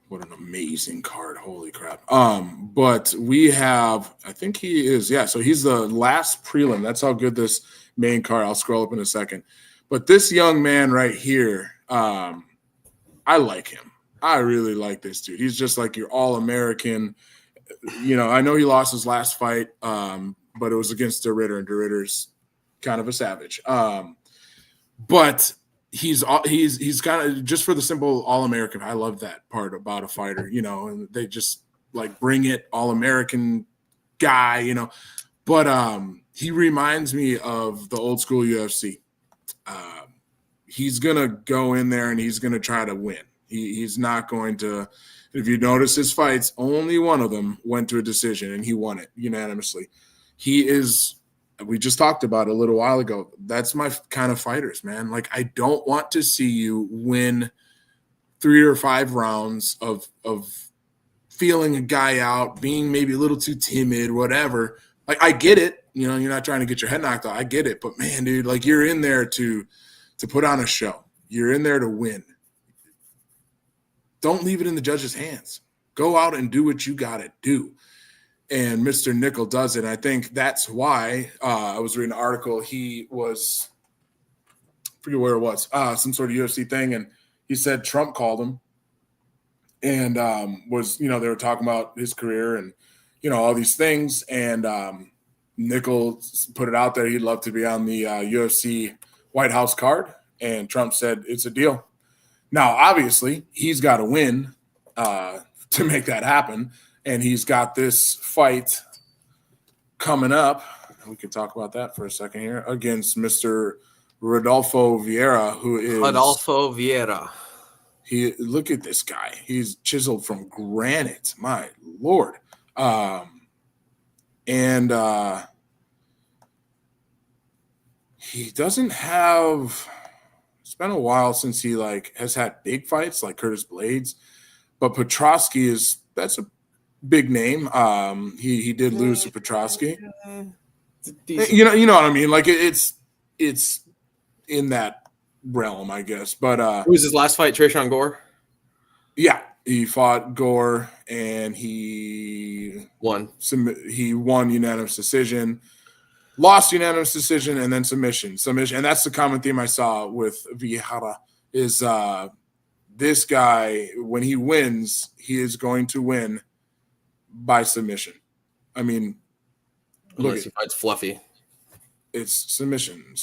What an amazing card. Holy crap. But we have, I think he is, so he's the last prelim. That's how good this main card. I'll scroll up in a second. But this young man right here, I like him. I really like this dude. He's just like your all-American. I know he lost his last fight, but it was against DeRitter, and DeRitter's kind of a savage. But he's kind of just for the simple all-American. I love that part about a fighter, and they just like bring it all-American guy, but he reminds me of the old school UFC. He's going to go in there and he's going to try to win. He's not going to, if you notice his fights, only one of them went to a decision and he won it unanimously. We just talked about it a little while ago. That's my kind of fighters, man. Like, I don't want to see you win 3 or 5 rounds of feeling a guy out, being maybe a little too timid, whatever. Like, I get it. You're not trying to get your head knocked out. I get it. But, man, dude, like, you're in there to put on a show. You're in there to win. Don't leave it in the judge's hands. Go out and do what you got to do. and Mr. Nickel does it. I think that's why I was reading an article. He was, I forget where it was, some sort of UFC thing, and he said Trump called him and was, they were talking about his career and, all these things. And Nickel put it out there. He'd love to be on the UFC White House card. And Trump said, it's a deal. Now, obviously, he's got to win to make that happen. And he's got this fight coming up. We can talk about that for a second here against Mr. Rodolfo Vieira, who is Rodolfo Vieira. Look at this guy. He's chiseled from granite. My Lord. He doesn't have. It's been a while since he has had big fights like Curtis Blades, but Petrosky that's a big name. He did lose to Petrosky. You know what I mean? Like it's in that realm, I guess. But who was his last fight? Trayshawn Gore. Yeah, he fought Gore and he won. He won unanimous decision, lost unanimous decision, and then submission. And that's the common theme I saw with Vieira is this guy, when he wins, he is going to win by submission. I mean, unless he fights Fluffy. It's submission.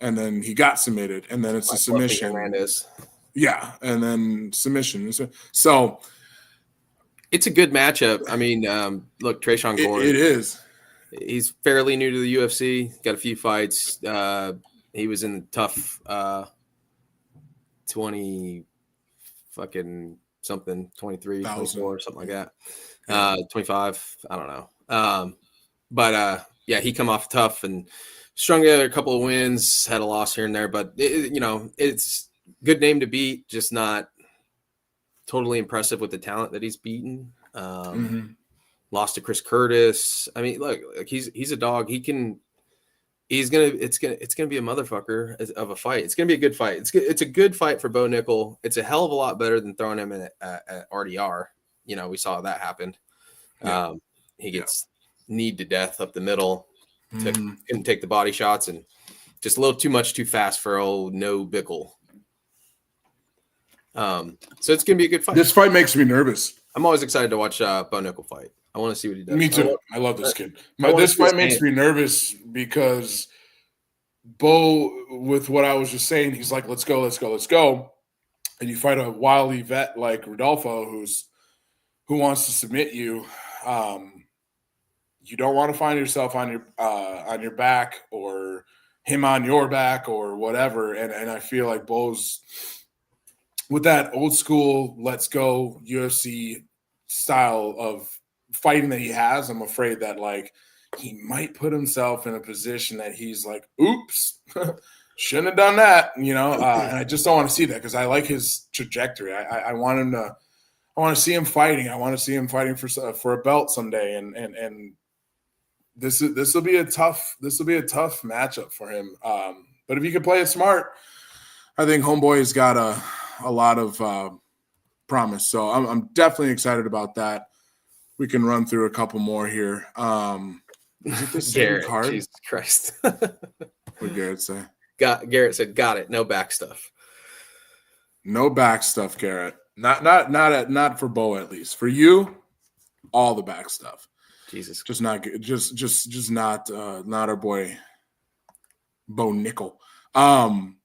And then he got submitted, and then it's a submission. Yeah, and then submission. So it's a good matchup. I mean, look, Trayshawn Gore. It is. He's fairly new to the UFC. Got a few fights. He was in the tough 20 fucking something, 23, 24, something like that. 25, I don't know. But yeah, he come off tough and strung together a couple of wins, had a loss here and there, but it's good name to beat, just not totally impressive with the talent that he's beaten. Lost to Chris Curtis. I mean, look, he's a dog. It's gonna be a motherfucker of a fight. It's gonna be a good fight. It's a good fight for Bo Nickel. It's a hell of a lot better than throwing him in at RDR. We saw that happen. Yeah. He gets kneed to death up the middle. Couldn't take the body shots and just a little too much too fast for old No Bickle. So it's gonna be a good fight. This fight makes me nervous. I'm always excited to watch Bo Nickel fight. I want to see what he does. Me too. I love this kid. This fight makes me nervous because Bo, with what I was just saying, he's like, let's go. And you fight a wily vet like Rodolfo who wants to submit you. You don't want to find yourself on your back or him on your back or whatever. And I feel like Bo's with that old school, let's go UFC style of fighting that he has. I'm afraid that he might put himself in a position that he's like, oops, shouldn't have done that. And I just don't want to see that because I like his trajectory. I want him to, I want to see him fighting. I want to see him fighting for a belt someday. And this will be a tough matchup for him. But if you can play it smart, I think Homeboy's got a lot of promise. So I'm definitely excited about that. We can run through a couple more here. Is it the same Garrett, card? Jesus Christ. What did Garrett say? Garrett said, got it. No back stuff. No back stuff, Garrett. Not for Bo, at least. For you, all the back stuff. Jesus. Just not good. Just not our boy Bo Nickel. The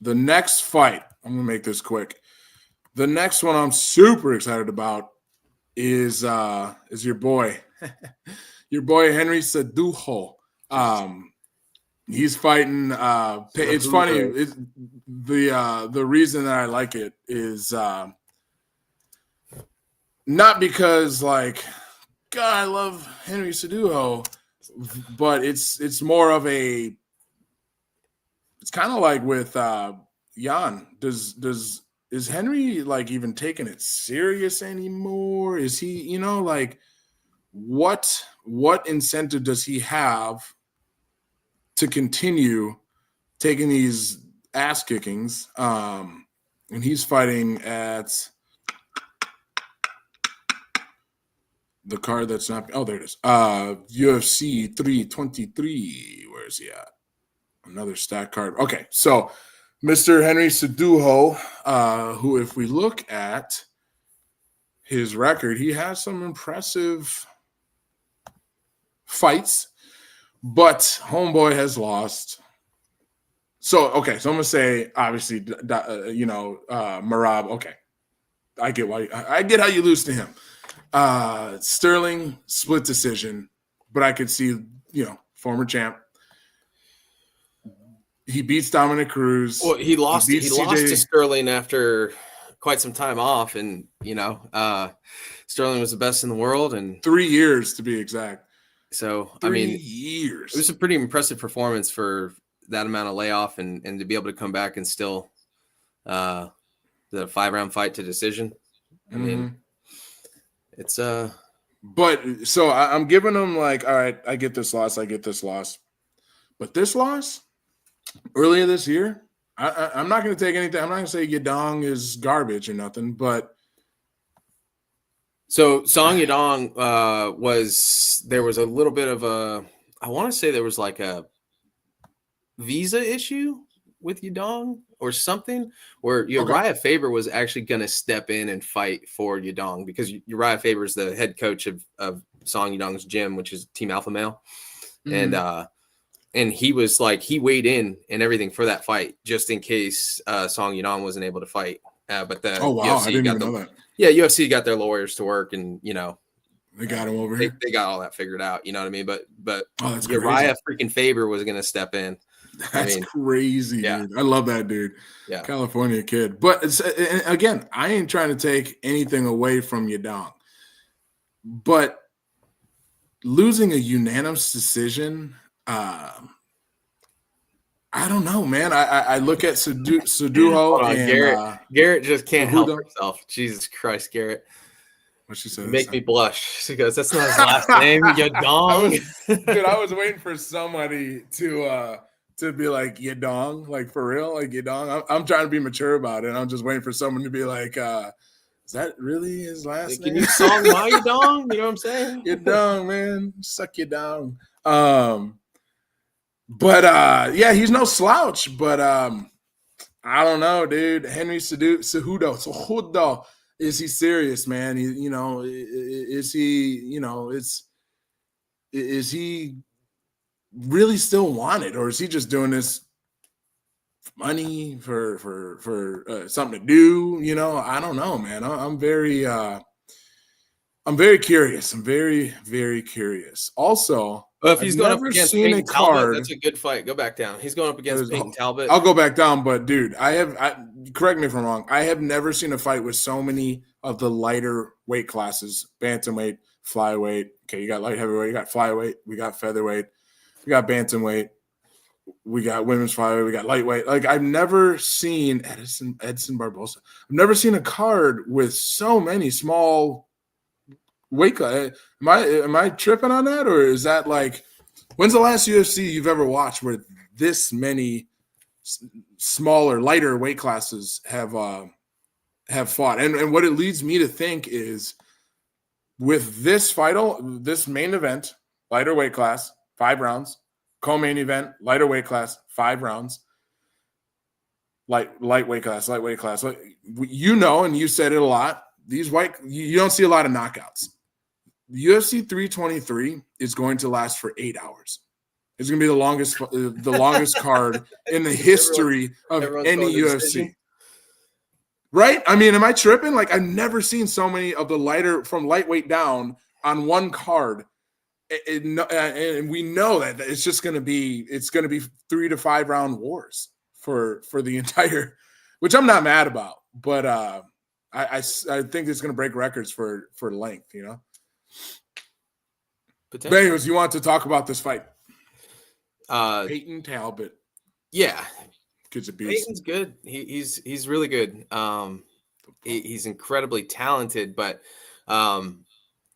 next fight, I'm gonna make this quick. The next one I'm super excited about is your boy, Henry Cejudo. He's fighting. It's funny. The reason that I like it is not because God, I love Henry Cejudo, but it's more of a. It's kind of like with Jan. Is Henry even taking it serious anymore? Is he, what incentive does he have to continue taking these ass kickings? And he's fighting at the card that's not. Oh, there it is. UFC 323. Where is he at? Another stat card. Okay, so Mr. Henry Cejudo, who, if we look at his record, he has some impressive fights, but homeboy has lost. So I'm gonna say, obviously, Merab. Okay, I get how you lose to him. Sterling split decision, but I could see, former champ. He beats Dominic Cruz. Well, he lost to Sterling after quite some time off, and Sterling was the best in the world, and 3 years to be exact. So 3 years. It was a pretty impressive performance for that amount of layoff, and to be able to come back and still the 5-round fight to decision. I mean, it's But so I'm giving him all right, I get this loss, but this loss earlier this year, I'm not going to take anything. I'm not going to say Yadong is garbage or nothing, but. So Song Yadong there was a little bit of I want to say there was like a visa issue with Yadong or something, where Uriah Faber was actually going to step in and fight for Yadong, because Uriah Faber is the head coach of Song Yadong's gym, which is Team Alpha Male. And he was he weighed in and everything for that fight, just in case Song Yadong wasn't able to fight. But the UFC I didn't even know that. Yeah, UFC got their lawyers to work, and they got him over here. They got all that figured out. You know what I mean? But that's Uriah freaking Faber was going to step in. That's crazy, dude. I love that dude. Yeah, California kid. But again, I ain't trying to take anything away from Yadong, but losing a unanimous decision, I don't know, man. I look at Cejudo and Garrett just can't help himself. Jesus Christ, Garrett. What she said? You make me blush. She goes, "That's not his last name, Yadong." Dude, I was waiting for somebody to be like Yadong, like for real, like Yadong. I'm trying to be mature about it. I'm just waiting for someone to be like, is that really his last name? Can you song my Yadong? You know what I'm saying? Yadong, man. Suck you down. But he's no slouch. But I don't know, dude. Henry Cejudo. Is he serious, man? Is he really still wanted, or is he just doing this for money for something to do? I don't know, man. I'm very curious. I'm very, very curious. Also, well, if he's going up against Peyton Talbot, that's a good fight. Go back down. He's going up against Peyton Talbot. I'll go back down, but dude, correct me if I'm wrong. I have never seen a fight with so many of the lighter weight classes: bantamweight, flyweight. Okay, you got light heavyweight, you got flyweight, we got featherweight, we got bantamweight, we got women's flyweight, we got lightweight. I've never seen Edson Barbosa. I've never seen a card with so many small weight class. Am I tripping on that, or is that when's the last UFC you've ever watched where this many smaller, lighter weight classes have fought? And what it leads me to think is, with this this main event, lighter weight class, 5 rounds, co-main event, lighter weight class, 5 rounds, lightweight class. And you said it a lot. You don't see a lot of knockouts. UFC 323 is going to last for 8 hours. It's going to be the longest card in the history of any UFC. Right? I mean, am I tripping? I've never seen so many of the lighter, from lightweight down, on one card. And we know that it's going to be 3 to 5 round wars for the entire, which I'm not mad about. But I think it's going to break records for length, But anyways, you want to talk about this fight? Peyton Talbot. Yeah. Kid's a beast. Peyton's good. He's really good. He's incredibly talented, but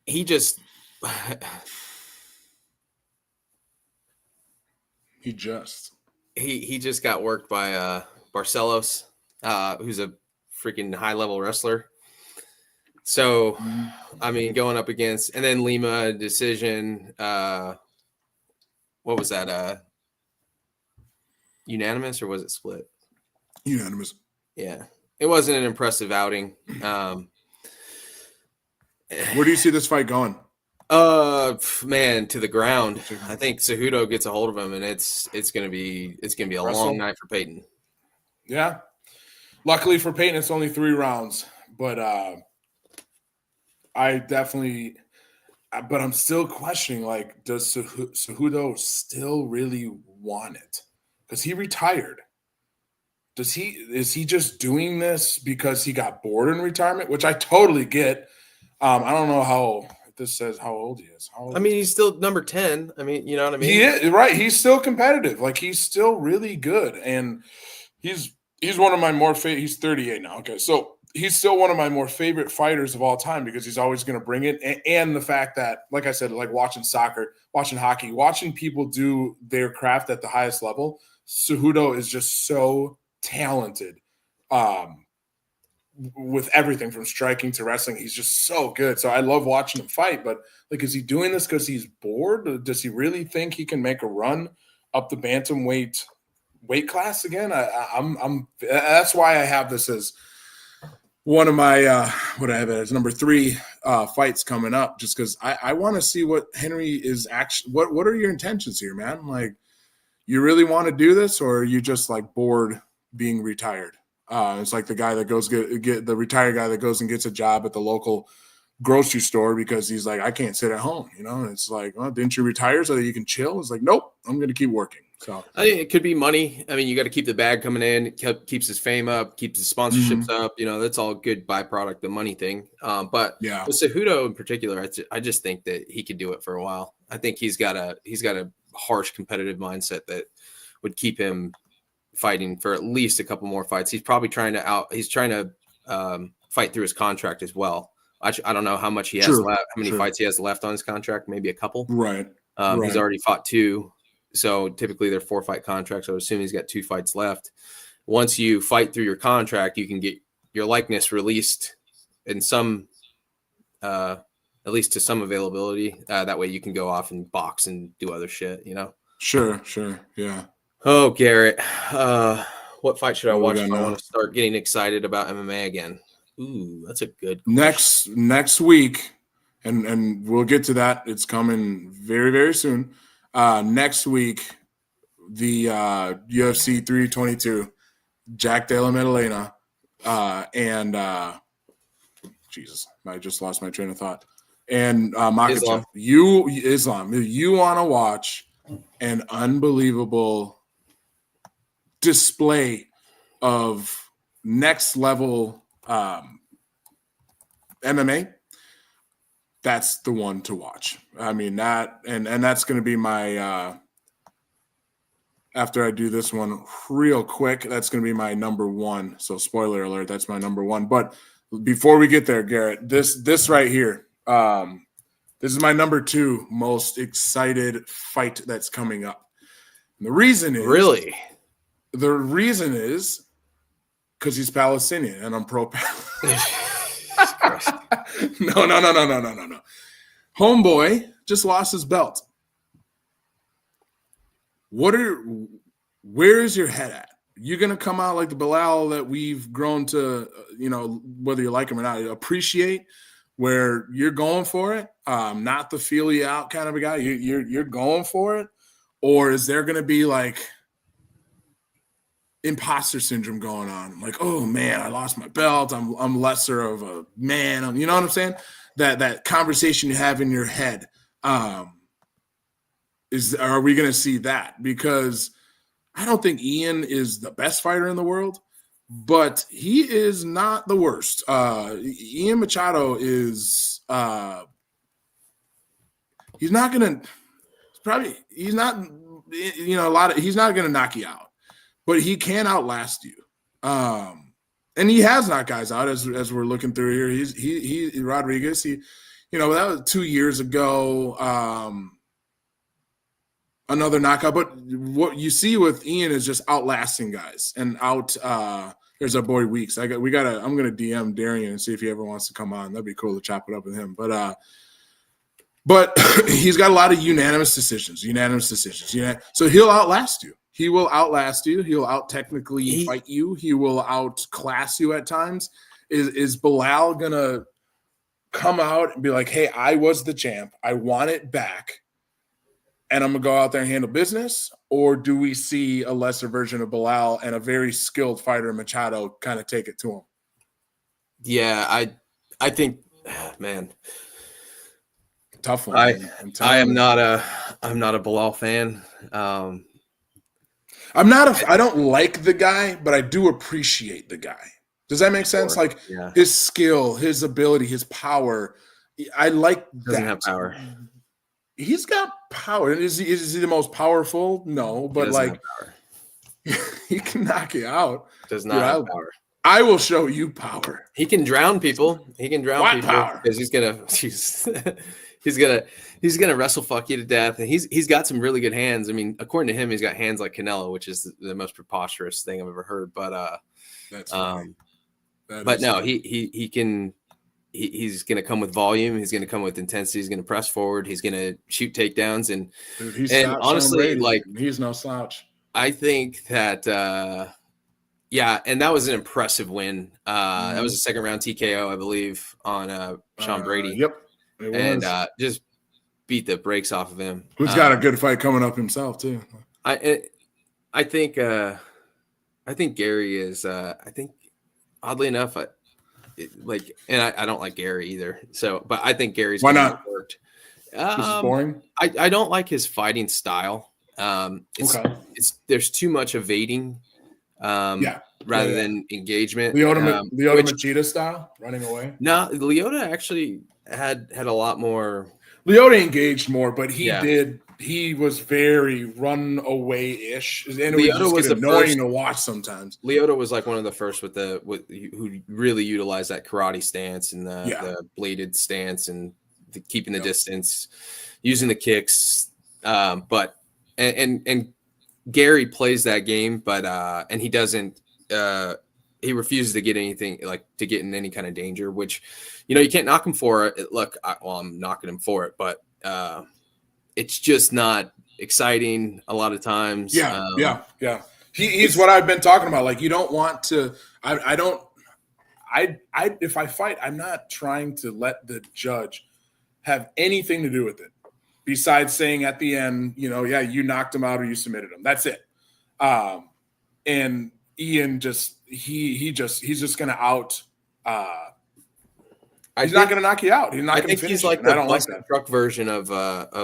he just he just got worked by Barcelos, who's a freaking high level wrestler. So, I mean, going up against, and then Lima decision. What was that? Unanimous or was it split? Unanimous. Yeah, it wasn't an impressive outing. Where do you see this fight going? Man, to the ground. I think Cejudo gets a hold of him, and it's gonna be a long night for Peyton. Yeah. Luckily for Peyton, it's only 3 rounds, but I'm still questioning, like, does Cejudo still really want it? Because he retired. Is he just doing this because he got bored in retirement, which I totally get. I don't know how this says how old he is. I mean, he's still number 10. I mean, you know what I mean? He is, right. He's still competitive. Like, he's still really good. And he's one of my more favorite. He's 38 now. Okay. So he's still one of my more favorite fighters of all time because he's always going to bring it. And the fact that, like I said, like watching soccer, watching hockey, watching people do their craft at the highest level, Cejudo is just so talented. With everything from striking to wrestling, he's just so good. So I love watching him fight. But like, is he doing this because he's bored? Does he really think he can make a run up the bantamweight weight class again? I'm that's why I have this as one of my what I have as number 3 fights coming up, just because I want to see what Henry is actually. What are your intentions here, man? Like, you really want to do this, or are you just like bored being retired? It's like the guy that goes get the retired guy that goes and gets a job at the local grocery store because he's like, I can't sit at home. You know, and it's like, well, didn't you retire so that you can chill? It's like, nope, I'm going to keep working. So I think it could be money. I mean, you got to keep the bag coming in. It keeps his fame up, keeps his sponsorships up. You know, that's all good byproduct, the money thing. But yeah, with Cejudo in particular, I just think that he could do it for a while. I think he's got a harsh competitive mindset that would keep him fighting for at least a couple more fights. He's probably trying to fight through his contract as well. I don't know how much he has left, how many fights he has left on his contract, maybe a couple. Right. He's already fought 2. So typically they're 4-fight contracts. I would assume he's got 2 fights left. Once you fight through your contract, you can get your likeness released in some, at least to some availability. That way you can go off and box and do other shit, you know? Sure. Yeah. Oh, Garrett, what fight should I watch if I want to start getting excited about MMA again? Ooh, that's a good question. Next week, and we'll get to that. It's coming very, very soon. Next week, the UFC 322, Jack Della Maddalena, and Jesus, I just lost my train of thought. And Makhachev. You want to watch an unbelievable display of next level MMA, that's the one to watch. I mean, that and that's going to be my after I do this one real quick, that's going to be my number 1. So spoiler alert, that's my number 1. But before we get there, Garrett, this right here, this is my number 2 most excited fight that's coming up. And the reason is because he's Palestinian and I'm pro-Palestinian. No. Homeboy just lost his belt. Where is your head at? You're going to come out like the Bilal that we've grown to, whether you like him or not, appreciate, where you're going for it, not the feel you out kind of a guy. You're going for it. Or is there going to be like imposter syndrome going on? Like, oh man, I lost my belt. I'm lesser of a man. You know what I'm saying? That conversation you have in your head. Are we going to see that? Because I don't think Ian is the best fighter in the world, but he is not the worst. Ian Machado is he's not going to he's not going to knock you out, but he can outlast you. And he has knocked guys out as we're looking through here. He Rodriguez, that was 2 years ago. Another knockout, but what you see with Ian is just outlasting guys and There's our boy Weeks. I'm gonna DM Darian and see if he ever wants to come on. That'd be cool to chop it up with him. But he's got a lot of unanimous decisions. Yeah. So he'll outlast you. He will outlast you. He'll out-technically fight you. He will outclass you at times. Is Bilal going to come out and be like, hey, I was the champ. I want it back. And I'm going to go out there and handle business? Or do we see a lesser version of Bilal and a very skilled fighter, Machado, kind of take it to him? Yeah, I think, man. Tough one. I'm not a Bilal fan. I don't like the guy, but I do appreciate the guy. Does that make sense? Like his skill, his ability, his power. I like doesn't have power. He's got power. Is he the most powerful? No, but like he can knock you out. Does not have power. I will show you power. He can drown people. He can drown people because he's gonna wrestle fuck you to death, and he's got some really good hands. I mean, according to him, he's got hands like Canelo, which is the most preposterous thing I've ever heard. But that's funny. He's gonna come with volume. He's gonna come with intensity. He's gonna press forward. He's gonna shoot takedowns, and honestly, like he's no slouch. I think that and that was an impressive win. That was a second round TKO, I believe, on Sean Brady. Yep. And just beat the brakes off of him. Who's got a good fight coming up himself too? I think Gary is. I think oddly enough, I don't like Gary either. So, but I think Gary's why not worked. Boring. I don't like his fighting style. There's too much evading. Rather than engagement. Leota Machida style, running away. No, Leota actually had a lot more. Leota engaged more, but he was very run away-ish. And it Leota was annoying to watch sometimes. Leota was like one of the first who really utilized that karate stance and the bladed stance and keeping the distance, using the kicks. But Gary plays that game, but and he doesn't. He refuses to get in any kind of danger, which, you can't knock him for it. Look, I'm knocking him for it, but it's just not exciting a lot of times. Yeah. He's what I've been talking about. Like, you don't want to. If I fight, I'm not trying to let the judge have anything to do with it, besides saying at the end, you knocked him out or you submitted him. That's it. And Ian he's just going to out. He's not going to knock you out. He's not going to finish. He's like the busted truck version of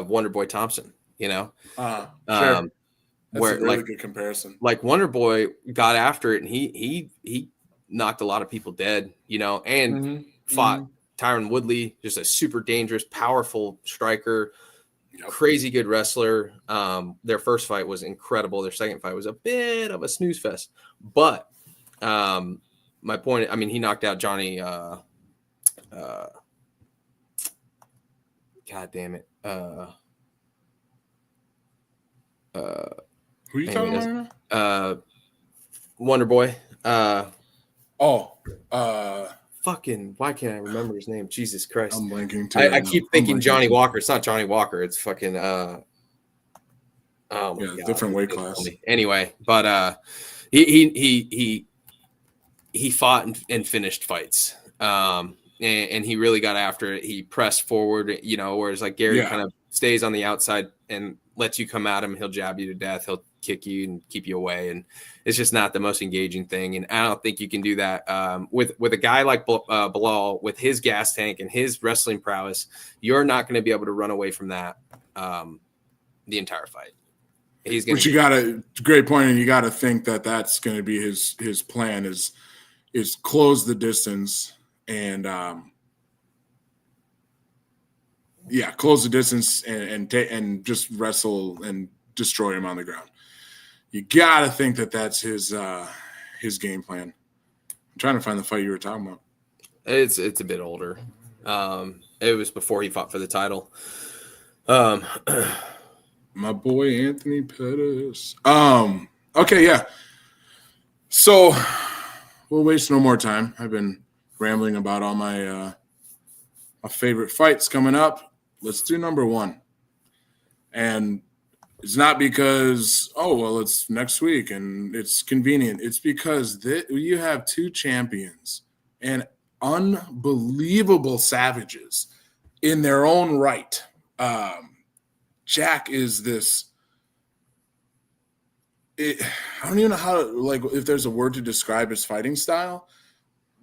Wonder Boy Thompson. Sure. That's a really good comparison. Like Wonder Boy got after it, and he knocked a lot of people dead. And fought Tyron Woodley, just a super dangerous, powerful striker. Crazy good wrestler. Their first fight was incredible. Their second fight was a bit of a snooze fest. But my point, he knocked out Johnny. God damn it. Who are you talking about? Wonder Boy. Fucking, why can't I remember his name? Jesus Christ. I'm blanking too. I keep thinking Johnny Walker. It's not Johnny Walker. It's fucking different weight class. Anyway, but he fought and finished fights. And he really got after it. He pressed forward, whereas like Gary kind of stays on the outside and lets you come at him. He'll jab you to death. He'll kick you and keep you away. And it's just not the most engaging thing. And I don't think you can do that with a guy like Bilal with his gas tank and his wrestling prowess. You're not going to be able to run away from that the entire fight. Great point. And you got to think that that's going to be his plan is close the distance and close the distance and just wrestle and destroy him on the ground. You got to think that that's his game plan. I'm trying to find the fight you were talking about. It's a bit older. It was before he fought for the title. My boy Anthony Pettis. Okay, yeah. So we'll waste no more time. I've been rambling about all my my favorite fights coming up. Let's do number one. And it's not because, oh, well, it's next week and it's convenient. It's because you have two champions and unbelievable savages in their own right. Jack is this. I don't even know how to, like, if there's a word to describe his fighting style,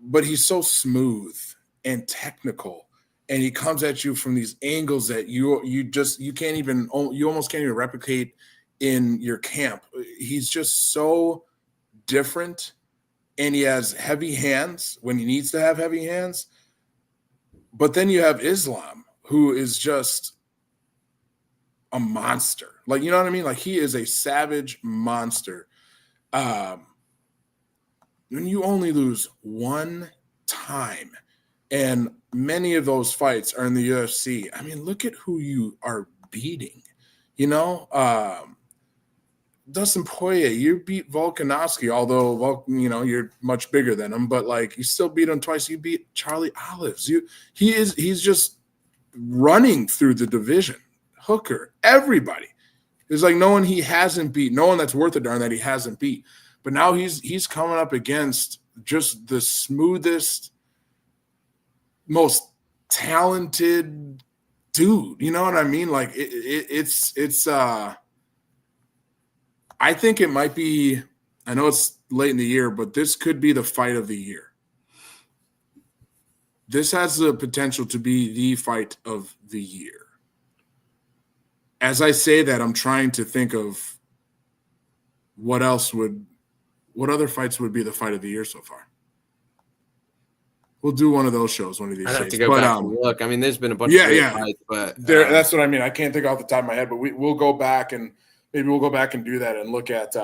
but he's so smooth and technical, and he comes at you from these angles that you almost can't even replicate in your camp. He's just so different, and he has heavy hands when he needs to have heavy hands. But then you have Islam, who is just a monster. Like, you know what I mean? Like, he is a savage monster. When you only lose one time, and many of those fights are in the UFC. I mean, look at who you are beating. You know, Dustin Poirier, you beat Volkanovski, although, you know, you're much bigger than him, but like, you still beat him twice. You beat Charlie Olives. He's just running through the division. Hooker, everybody. There's like no one he hasn't beat, no one that's worth a darn that he hasn't beat. But now he's coming up against just the smoothest, most talented dude. You know what I mean? Like it's I think it might be, I know it's late in the year, but this could be the fight of the year. This has the potential to be the fight of the year. As I say that, I'm trying to think of what other fights would be the fight of the year so far. We'll do one of those shows one of these days. I'd have to go back and look. I mean, there's been a bunch of fights, but that's what I mean. I can't think off the top of my head, but we'll go back and maybe we'll go back and do that and look at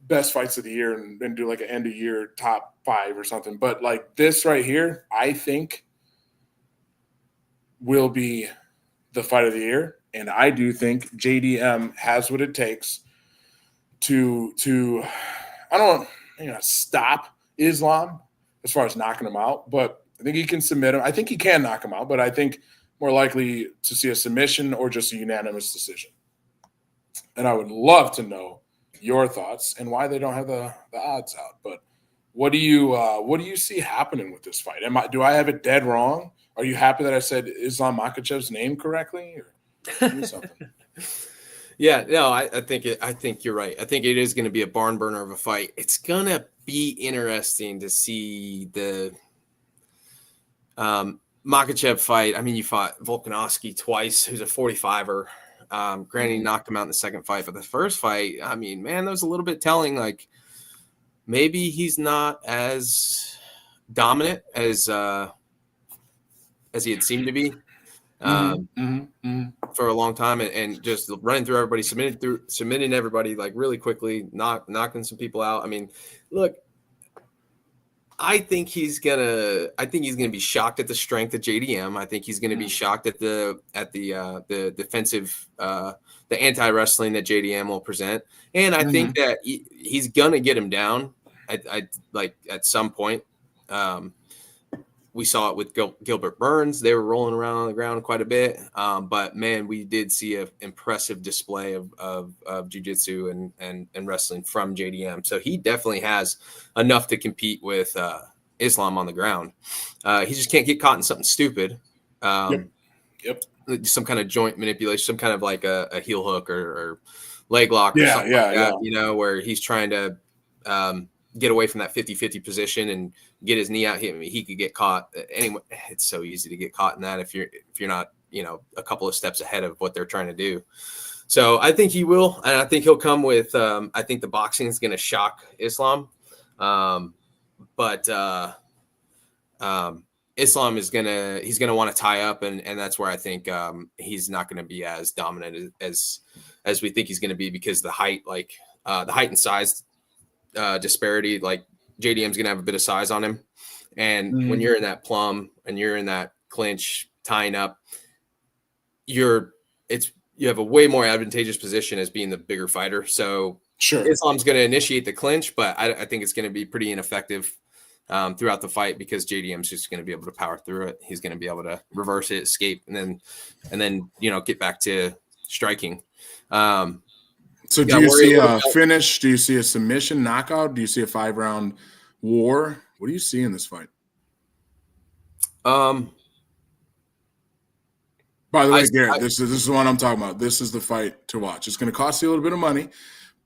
best fights of the year and do like an end of year top 5 or something. But like this right here, I think will be the fight of the year. And I do think JDM has what it takes to I don't stop Islam as far as knocking him out, but I think he can submit him. I think he can knock him out, but I think more likely to see a submission or just a unanimous decision. And I would love to know your thoughts and why they don't have the odds out. But what do you see happening with this fight? Do I have it dead wrong? Are you happy that I said Islam Makhachev's name correctly? Or something? Yeah, no, I think you're right. I think it is going to be a barn burner of a fight. It's going to be interesting to see the Makhachev fight. I mean, you fought Volkanovski twice, who's a 45er. Granted, he knocked him out in the second fight, but the first fight, I mean, man, that was a little bit telling. Like, maybe he's not as dominant as he had seemed to be. For a long time and just running through everybody, submitting everybody like really quickly, knocking some people out. I mean, look, I think he's gonna be shocked at the strength of JDM. I think he's gonna be shocked at the defensive, the anti-wrestling that JDM will present. And I think that he's gonna get him down. I like at some point. We saw it with Gilbert Burns. They were rolling around on the ground quite a bit. But, man, we did see an impressive display of jiu-jitsu and wrestling from JDM. So he definitely has enough to compete with Islam on the ground. He just can't get caught in something stupid. Yep. Some kind of joint manipulation, some kind of like a heel hook or leg lock or something like that, you know, where he's trying to get away from that 50-50 position and get his knee out. He could get caught anyway. It's so easy to get caught in that if you're not, you know, a couple of steps ahead of what they're trying to do. So I think he will, and I think he'll come with. I think the boxing is going to shock Islam, but Islam is he's gonna want to tie up, and that's where I think he's not going to be as dominant as we think he's going to be because the height and size disparity, like JDM's gonna have a bit of size on him, and when you're in that plum and you're in that clinch tying up, you have a way more advantageous position as being the bigger fighter. So Sure. Islam's going to initiate the clinch, but I think it's going to be pretty ineffective throughout the fight because JDM's just going to be able to power through it. He's going to be able to reverse it, escape, and then get back to striking. So do you see a finish? Do you see a submission, knockout? Do you see a 5-round war? What do you see in this fight? By the way, Garrett, this is the one I'm talking about. This is the fight to watch. It's going to cost you a little bit of money,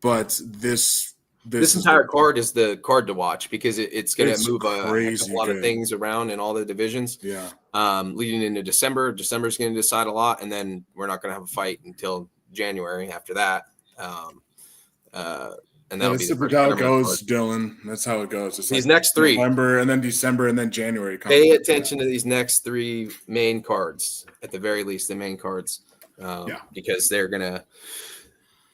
but this entire card is the card to watch because it's going to move a lot of things around in all the divisions. Yeah. Leading into December. December's going to decide a lot, and then we're not going to have a fight until January after that. And that's how it goes, Dillon. That's how it goes. It's these next 3, November, and then December, and then January. Pay attention to these next 3 main cards, at the very least, the main cards, because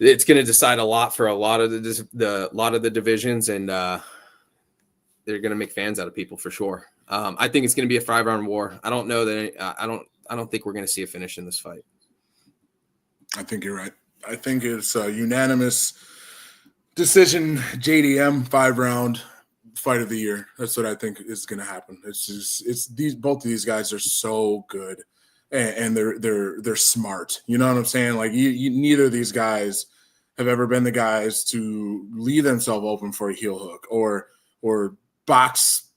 it's gonna decide a lot for a lot of the divisions, and they're gonna make fans out of people for sure. I think it's gonna be a 5-round war. I don't know that. I don't think we're gonna see a finish in this fight. I think you're right. I think it's a unanimous decision, JDM 5-round fight of the year. That's what I think is going to happen. Both of these guys are so good, and they're smart. You know what I'm saying? Like neither of these guys have ever been the guys to leave themselves open for a heel hook or box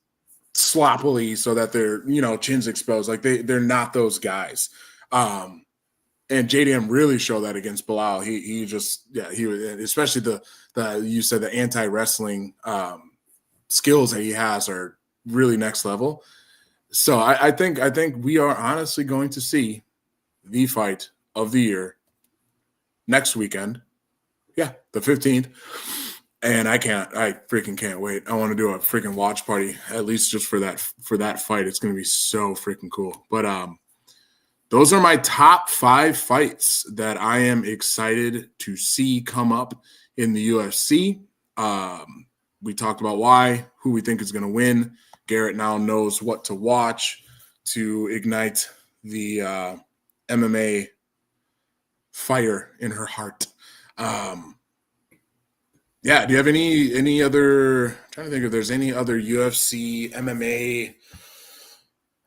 sloppily so that their chin's exposed. Like they're not those guys. And JDM really showed that against Bilal. He was, especially the you said the anti-wrestling skills that he has are really next level. So I think we are honestly going to see the fight of the year next weekend. Yeah, the 15th. And I freaking can't wait. I want to do a freaking watch party, at least just for that fight. It's going to be so freaking cool. But those are my top 5 fights that I am excited to see come up in the UFC. We talked about who we think is going to win. Garrett now knows what to watch to ignite the MMA fire in her heart. Do you have any other? I'm trying to think if there's any other UFC MMA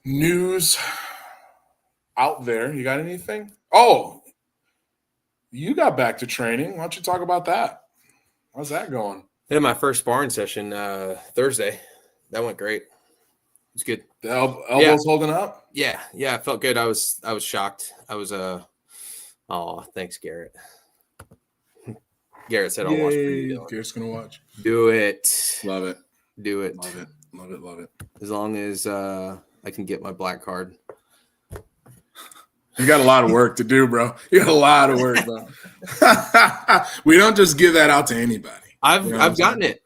news out there. You got anything? Oh, you got back to training. Why don't you talk about that? How's that going? I had my first sparring session Thursday. That went great. It was good. The elbows holding up? Yeah, it felt good. I was shocked. I was thanks, Garrett. Garrett said I'll watch for you. Garrett's gonna watch. Do it. Love it. Do it. Love it. As long as I can get my black card. You got a lot of work to do, bro. You got a lot of work, bro. We don't just give that out to anybody. I've gotten it.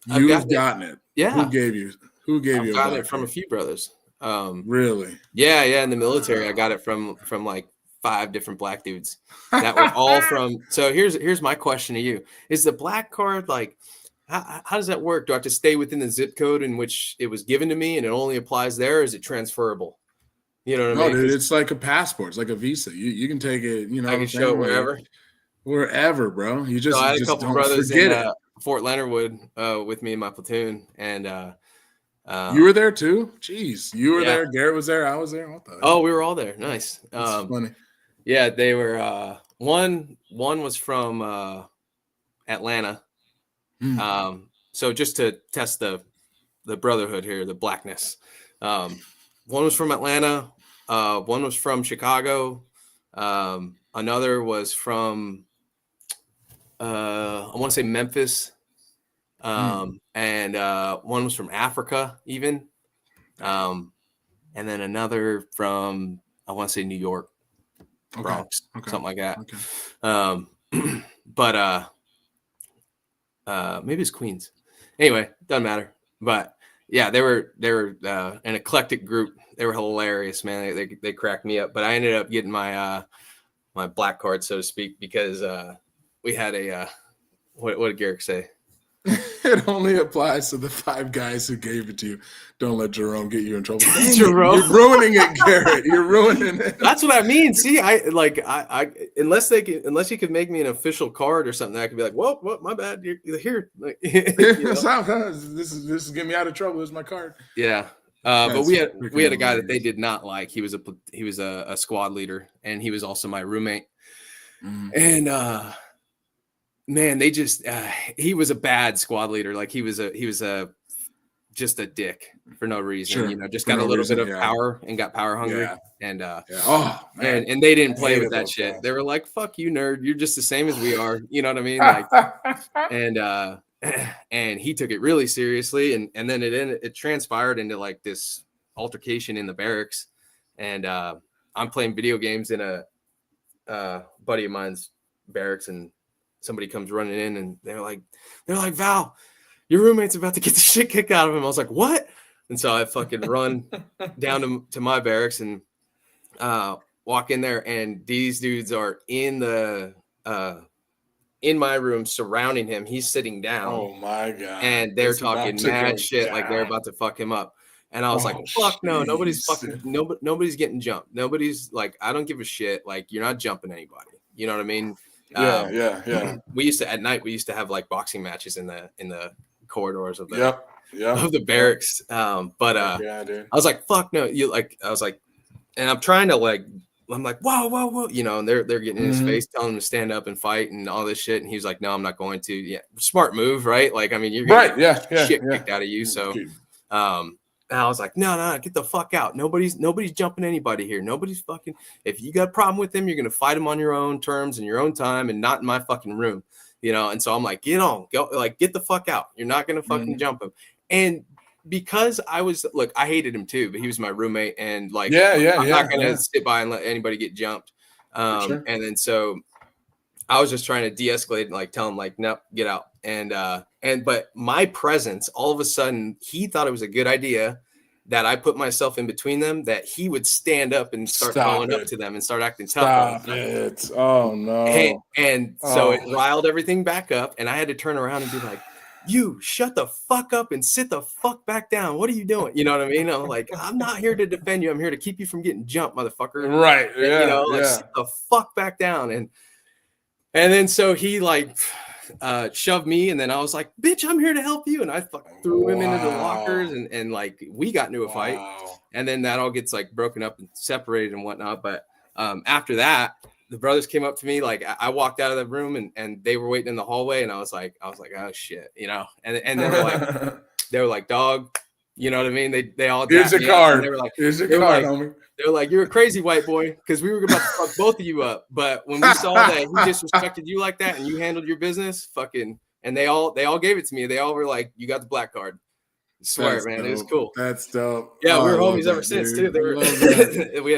You've gotten it. Yeah. Who gave you? I've gotten it from a few brothers. Really? Yeah. In the military, I got it from like 5 different black dudes that were all from. So here's my question to you: is the black card like? How does that work? Do I have to stay within the zip code in which it was given to me, and it only applies there? Or is it transferable? You know what I mean? Dude, it's like a passport. It's like a visa. You can take it. I can show it wherever, bro. You just I had just a couple don't brothers forget in it. Fort Leonard Wood with me in my platoon, and you were there too. Jeez, you were there. Garrett was there. I was there. What the oh, we were all there. Nice. That's funny. Yeah, they were. One was from Atlanta. So just to test the brotherhood here, the blackness. One was from Atlanta. One was from Chicago. Another was from I want to say Memphis. And one was from Africa, even. And then another from I want to say New York, Bronx, something like that. Okay. But maybe it's Queens. Anyway, doesn't matter. But yeah, they were an eclectic group. They were hilarious, man. They cracked me up. But I ended up getting my my black card, so to speak, because we had a what did Garrick say? It only applies to the 5 guys who gave it to you. Don't let Jerome get you in trouble. Jerome. You're ruining it, Garrett. You're ruining it. That's what I mean. See, I unless you could make me an official card or something, I could be like, well, my bad. You're here. Like, this is getting me out of trouble. This is my card. Yeah. But we had a guy that they did not like. He was a squad leader, and he was also my roommate. And man, they just he was a bad squad leader. Like he was just a dick for no reason. Sure. Just got a little bit of power and got power hungry. Yeah. And oh man. and they didn't play with that shit. Guys. They were like, "Fuck you, nerd. You're just the same as we are." You know what I mean? Like, and he took it really seriously, and then it transpired into like this altercation in the barracks. And I'm playing video games in a buddy of mine's barracks, and somebody comes running in, and they're like, Val, your roommate's about to get the shit kicked out of him. I was like, what? And so I fucking run down to my barracks and walk in there, and these dudes are in my room surrounding him. He's sitting down. Oh my God. And they're talking mad shit down. Like they're about to fuck him up. And I was like, fuck no, nobody's getting jumped. Nobody's like, I don't give a shit. Like, you're not jumping anybody. You know what I mean? Yeah. We used to have like boxing matches in the corridors of the of the barracks. But dude. I was like, fuck no. And I'm trying to like, I'm like, whoa, and they're getting in his face, telling him to stand up and fight and all this shit. And he was like, no, I'm not going to. Yeah, smart move, right? Like, I mean, you're gonna get shit kicked out of you. So, and I was like, no, get the fuck out. Nobody's jumping anybody here. Nobody's fucking. If you got a problem with them, you're gonna fight them on your own terms and your own time, and not in my fucking room. And so I'm like, get the fuck out. You're not gonna fucking jump him. And because I hated him too, but he was my roommate, and like, I'm not gonna sit by and let anybody get jumped. Sure. And then so I was just trying to de-escalate and like tell him like, nope, get out. But my presence, all of a sudden, he thought it was a good idea that I put myself in between them, that he would stand up and start going up to them and start acting tough. Stop it. Oh no. And so it riled everything back up, and I had to turn around and be like, you shut the fuck up and sit the fuck back down. What are you doing? You know what I mean? I'm like, I'm not here to defend you. I'm here to keep you from getting jumped, motherfucker. Right. Yeah. Sit the fuck back down. And then so he like shoved me, and then I was like, bitch, I'm here to help you. And I fucking threw him into the lockers, and like we got into a fight. And then that all gets like broken up and separated and whatnot. But after that, the brothers came up to me. Like I walked out of the room, and they were waiting in the hallway, and I was like, oh shit, and they were like, dog, you know what I mean? They all, here's a card. They were like, homie. They were like, you're a crazy white boy, because we were about to fuck both of you up. But when we saw that he disrespected you like that and you handled your business, fucking, and they all gave it to me. They all were like, you got the black card. I swear, that's man, dope. It was cool. That's dope. Yeah, we were homies ever since too. They were,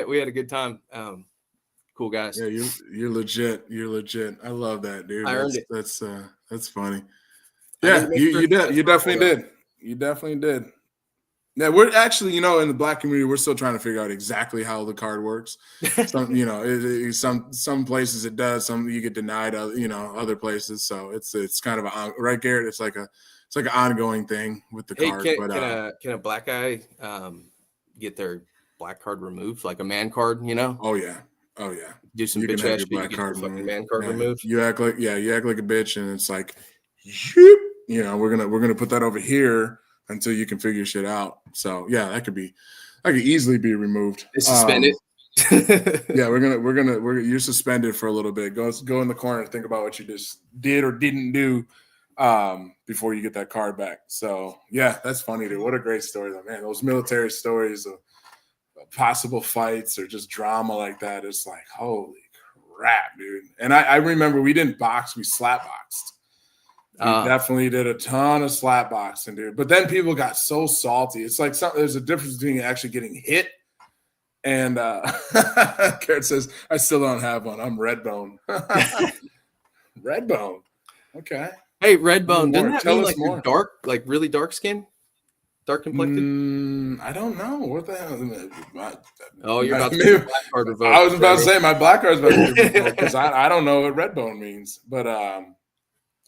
we had a good time. Cool guys. Yeah, you're legit. You're legit. I love that, dude. I earned it. That's funny. Yeah, you definitely did. You definitely did. Yeah, we're actually, in the Black community, we're still trying to figure out exactly how the card works. Some places it does, some you get denied, other places. So it's kind of right, Garrett. It's like an ongoing thing with the card. Can a black guy get their black card removed, like a man card? Oh yeah. Do some bitch ass shit. You get your fucking man card removed. You act like a bitch, and it's like, we're gonna put that over here until you can figure shit out. So yeah, that could easily be removed. It's suspended. Yeah, you're suspended for a little bit. Go in the corner and think about what you just did or didn't do before you get that card back. So yeah, that's funny, dude. What a great story though, man. Those military stories of possible fights or just drama like that, it's like, holy crap, dude. And I remember we didn't box, we slap boxed. We definitely did a ton of slap boxing, dude. But then people got so salty. It's like there's a difference between actually getting hit and Garrett says, I still don't have one. I'm Redbone. Redbone. Okay. Hey, Redbone, doesn't that mean like you're dark, like really dark skin? Dark complected? I don't know. What the hell? You're about to get black card revoked. I was about to say my black card is about to be revoked because I don't know what Redbone means. But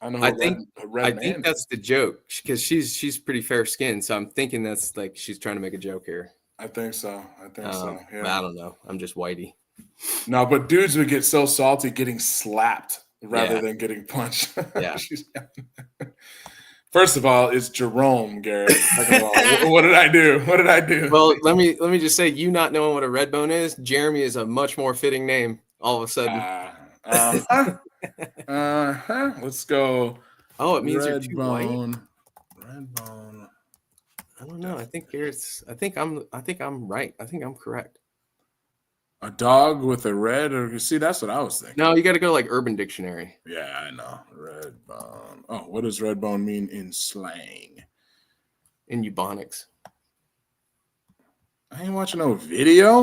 I know I who think red I man think is. that's the joke because she's pretty fair skinned, so I'm thinking that's like she's trying to make a joke here. I think so. But Yeah. I don't know. I'm just whitey. No, but dudes would get so salty getting slapped rather Yeah. than getting punched. Yeah. First of all, it's Jerome, Garrett. Second of all, what did I do? What did I do? Well, let me just say, you not knowing what a red bone is, Jeremy is a much more fitting name. All of a sudden, Let's go. oh, it means you're Red too white. bone. Red bone. I don't know. I think Garrett's. I think I'm right. I think I'm correct. A dog with a red, or see, that's what I was thinking. No, you got to go like Urban Dictionary. Yeah, I know. Red bone. Oh, what does red bone mean in slang? In Ebonics. I ain't watching no video.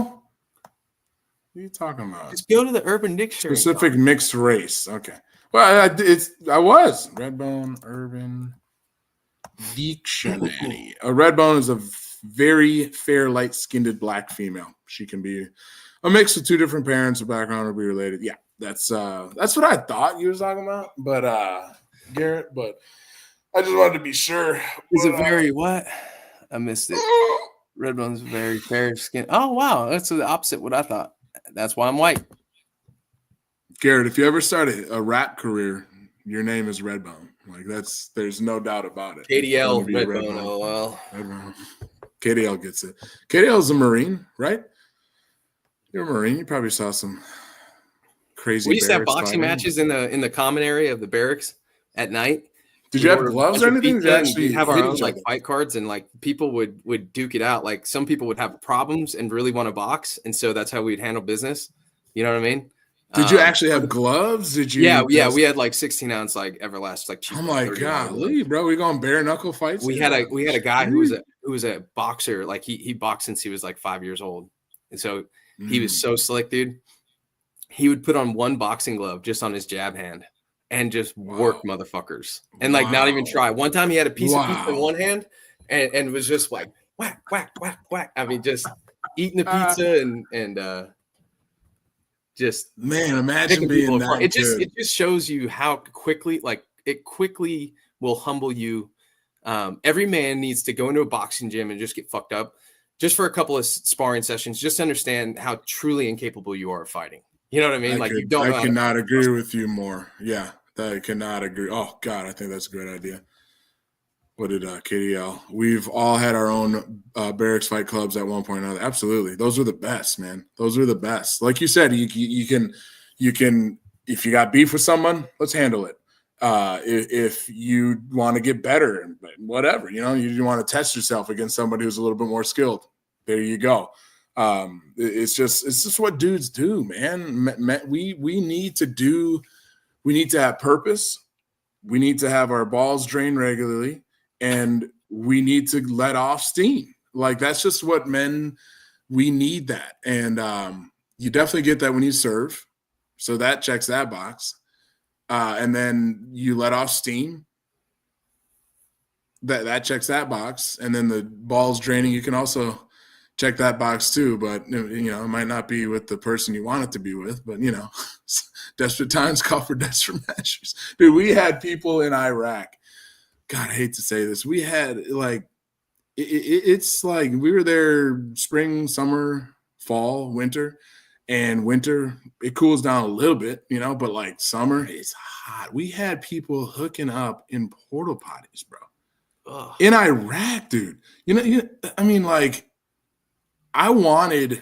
What are you talking about? Just go to the Urban Dictionary. Specific mixed race. Okay. Well, I was red bone Urban Dictionary. A red bone is a very fair, light-skinned black female. She can be a mix of two different parents or background or be related. Yeah, that's what I thought you was talking about. But Garrett, but I just wanted to be sure. Is it very what? I missed it. Red bone's very fair skin. Oh wow, that's the opposite of what I thought. That's why I'm white. Garrett, if you ever start a rap career, your name is Redbone. Like there's no doubt about it. KDL Redbone. Oh well. Redbone. KDL gets it. KDL is a Marine, right? You're a Marine. You probably saw some crazy. We used to have boxing matches in the common area of the barracks at night. Did you have gloves or anything? We have our own like fight cards, and like people would duke it out. Like some people would have problems and really want to box, and so that's how we'd handle business. You know what I mean? Did you actually have gloves? Did you? Yeah. We had like 16-ounce like Everlast like. Oh my god, bro! We going bare knuckle fights. We had a guy who was a boxer. Like he boxed since he was like 5 years old, and so he was so slick, dude. He would put on one boxing glove just on his jab hand and just work motherfuckers and like not even try. One time he had a piece of pizza in one hand and was just like whack, whack, whack, whack. I mean, just eating the pizza and just man, imagine being that. It just shows you how quickly, like it quickly will humble you. Every man needs to go into a boxing gym and just get fucked up just for a couple of sparring sessions, just to understand how truly incapable you are of fighting. You know what I mean? I cannot agree with you more. Yeah, I cannot agree. Oh God, I think that's a great idea. What did KDL? We've all had our own barracks fight clubs at one point or another. Absolutely, those are the best, man. Those are the best. Like you said, you can if you got beef with someone, let's handle it. If you want to get better, whatever, you want to test yourself against somebody who's a little bit more skilled. There you go. It's just what dudes do, man. We need to have purpose. We need to have our balls drained regularly, and we need to let off steam. Like that's just what men. We need that, and you definitely get that when you serve. So that checks that box. And then you let off steam. That checks that box. And then the balls draining, you can also check that box too. But, it might not be with the person you want it to be with. But, desperate times call for desperate measures. Dude, we had people in Iraq. God, I hate to say this. We had, like, it's like we were there spring, summer, fall, winter. And winter, it cools down a little bit, but like summer, it's hot. We had people hooking up in porta potties, bro. Ugh. In Iraq, dude. I mean, like, I wanted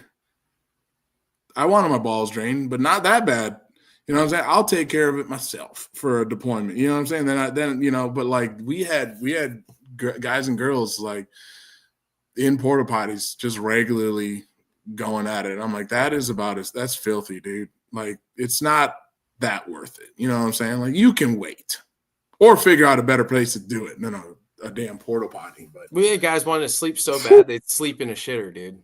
my balls drained, but not that bad. You know what I'm saying? I'll take care of it myself for a deployment. You know what I'm saying? But like we had guys and girls like in porta potties just regularly going at it. I'm like, that's filthy, dude. Like, it's not that worth it. You know what I'm saying? Like, you can wait or figure out a better place to do it than a damn porta potty. But we had guys wanting to sleep so bad they'd sleep in a shitter, dude.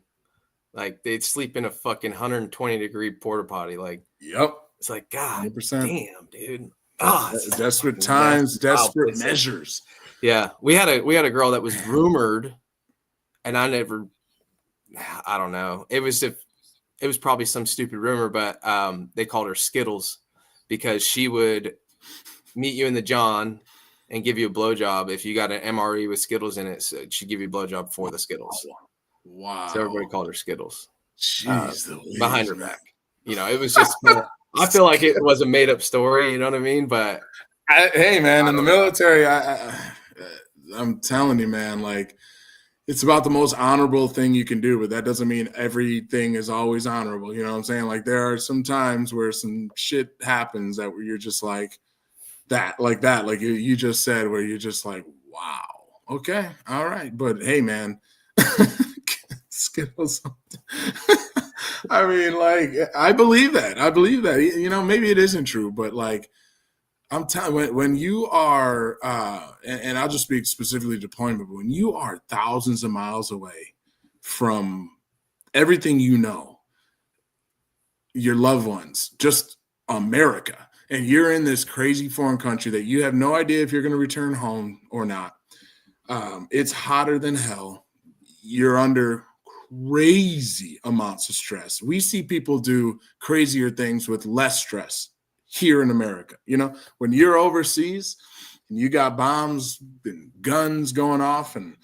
Like they'd sleep in a fucking 120-degree porta potty. Like, yep. It's like, God 100%. Damn, dude. Oh, desperate times, desperate measures. Yeah, we had a girl that was rumored, and I don't know. It was probably some stupid rumor, but they called her Skittles because she would meet you in the John and give you a blowjob if you got an MRE with Skittles in it. So she'd give you a blowjob for the Skittles. Wow. So everybody called her Skittles. Jeez, behind her back. You know, it was just, I feel like it was a made up story. You know what I mean? But hey, man, in the military, I'm telling you, man, like, it's about the most honorable thing you can do, but that doesn't mean everything is always honorable. You know what I'm saying? Like, there are some times where some shit happens that where you're just like you just said, where you're just like, wow, okay, all right. But hey, man, Skittles. I mean, like, I believe that. You know, maybe it isn't true, but like, I'm telling you, when you are, and I'll just speak specifically deployment, but when you are thousands of miles away from everything you know, your loved ones, just America, and you're in this crazy foreign country that you have no idea if you're going to return home or not. It's hotter than hell. You're under crazy amounts of stress. We see people do crazier things with less stress here in America. You know, when you're overseas and you got bombs and guns going off and,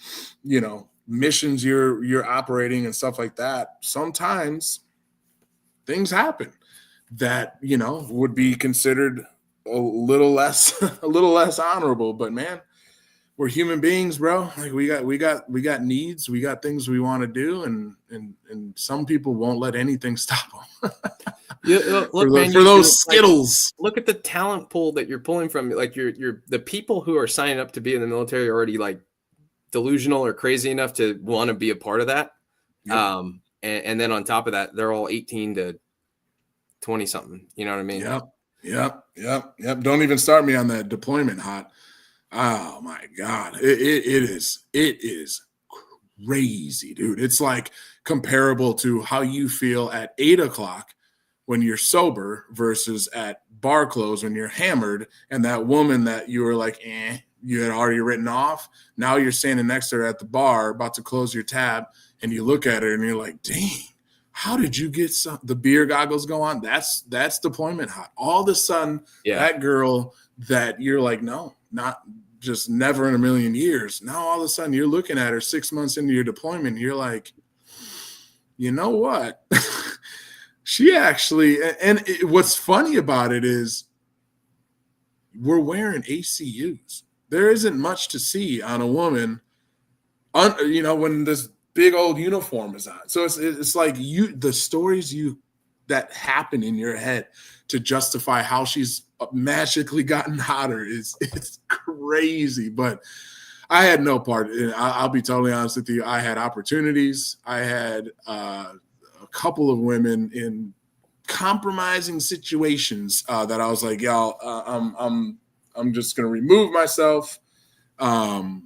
you know, missions you're operating and stuff like that, sometimes things happen that, you know, would be considered a little less honorable. But man, we're human beings, bro. Like, we got needs, we got things we want to do, and some people won't let anything stop them. Look, for those Skittles. Like, look at the talent pool that you're pulling from. Like, you're the people who are signing up to be in the military are already like delusional or crazy enough to want to be a part of that. Yep. And then on top of that, they're all 18 to 20 something. You know what I mean? Yep. Don't even start me on that deployment hot. Oh my God. It is crazy, dude. It's like comparable to how you feel at 8 o'clock when you're sober versus at bar close when you're hammered, and that woman that you were like, you had already written off. Now you're standing next to her at the bar, about to close your tab, and you look at her and you're like, dang, how did you get the beer goggles go on? That's deployment hot. All of a sudden, that girl that you're like, no, not just never in a million years. Now all of a sudden you're looking at her 6 months into your deployment, and you're like, you know what? She actually, what's funny about it is we're wearing ACUs. There isn't much to see on a woman, you know, when this big old uniform is on. So it's like the stories that happen in your head to justify how she's magically gotten hotter it's crazy. But I had no part. I'll be totally honest with you. I had opportunities. I had a couple of women in compromising situations that I was like, y'all, I'm just gonna remove myself. I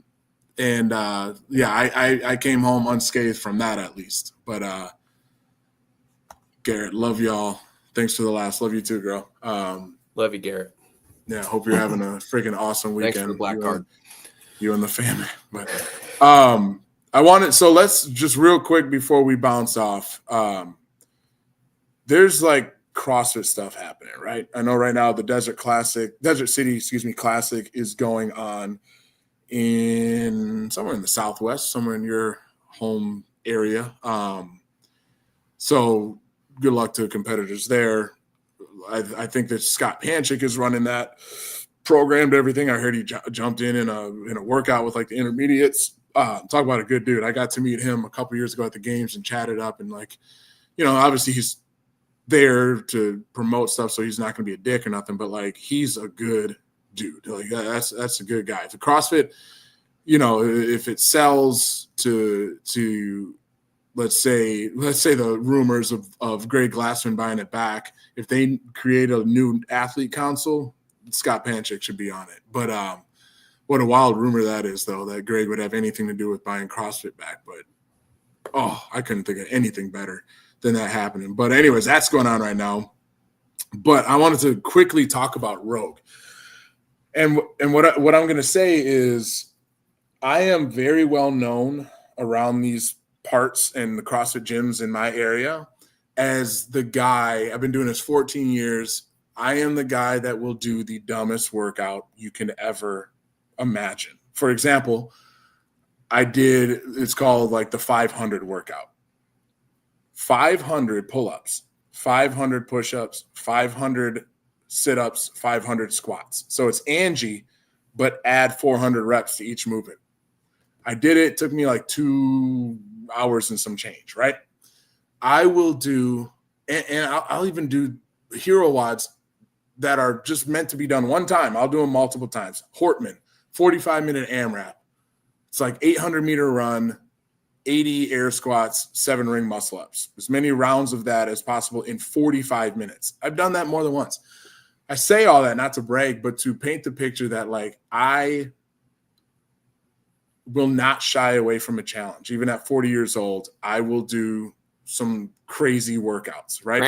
came home unscathed from that, at least. But Garrett, love y'all. Thanks for the laughs. Love you too, girl. Love you, Garrett. Yeah, hope you're having a freaking awesome weekend. Thanks for the black card. You and the family. But so let's just real quick before we bounce off. There's like CrossFit stuff happening, right? I know right now the Desert City Classic is going on in somewhere in the Southwest, somewhere in your home area. So good luck to competitors there. I think that Scott Panchik is running that program to everything. I heard he jumped in a workout with like the intermediates. Talk about a good dude. I got to meet him a couple years ago at the games and chatted up, and like, you know, obviously he's there to promote stuff, so he's not going to be a dick or nothing, but like, he's a good dude. Like, that's a good guy. If the CrossFit, you know, if it sells to let's say the rumors of Greg Glassman buying it back, if they create a new athlete council, Scott Panchik should be on it. But what a wild rumor that is, though, that Greg would have anything to do with buying CrossFit back. But I couldn't think of anything better than that happening. But anyways, that's going on right now. But I wanted to quickly talk about Rogue. And what I'm going to say is, I am very well known around these parts and the CrossFit gyms in my area as the guy. I've been doing this 14 years. I am the guy that will do the dumbest workout you can ever imagine. For example, it's called like the 500 workout. 500 pull-ups, 500 push-ups, 500 sit-ups, 500 squats. So it's Angie, but add 400 reps to each movement. I did it. It took me like 2 hours and some change, right? I will do, and I'll even do hero wads that are just meant to be done one time. I'll do them multiple times. Hortman, 45-minute AMRAP. It's like 800-meter run, 80 air squats, 7 ring muscle ups. As many rounds of that as possible in 45 minutes. I've done that more than once. I say all that not to brag, but to paint the picture that like I will not shy away from a challenge. Even at 40 years old, I will do some crazy workouts, right?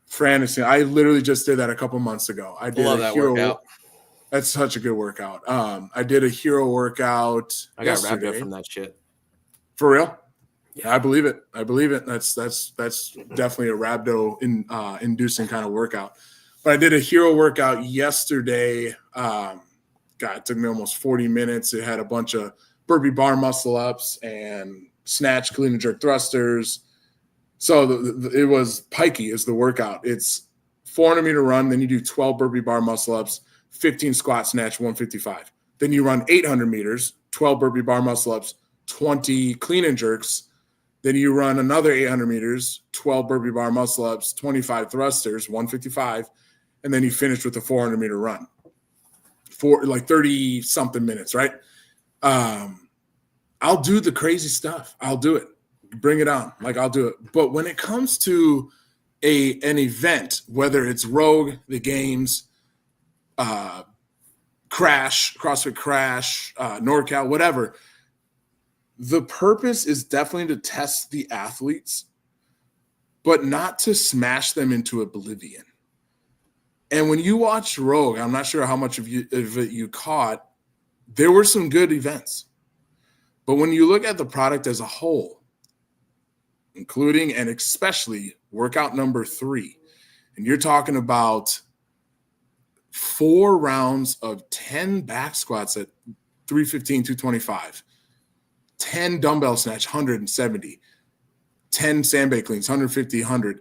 Fantasy. I literally just did that a couple months ago. I did that workout. That's such a good workout. I did a hero workout. I got wrapped up from that shit. For real? Yeah, I believe it. That's definitely a rhabdo inducing kind of workout. But I did a hero workout yesterday. It took me almost 40 minutes. It had a bunch of burpee bar muscle ups and snatch, clean and jerk thrusters. So it was pikey is the workout. It's 400-meter run. Then you do 12 burpee bar muscle ups, 15 squat, snatch, 155. Then you run 800 meters, 12 burpee bar muscle ups, 20 clean and jerks. Then you run another 800 meters, 12 burpee bar muscle ups, 25 thrusters, 155. And then you finish with a 400-meter run for like 30 something minutes, right? I'll do the crazy stuff. I'll do it. Bring it on. Like I'll do it. But when it comes to an event, whether it's Rogue, the games, Crash, CrossFit Crash, NorCal, whatever, the purpose is definitely to test the athletes, but not to smash them into oblivion. And when you watch Rogue, I'm not sure how much of it you caught, there were some good events. But when you look at the product as a whole, including and especially workout number 3, and you're talking about 4 rounds of 10 back squats at 315, 225, 10 dumbbell snatch, 170, 10 sandbag cleans, 150, 100.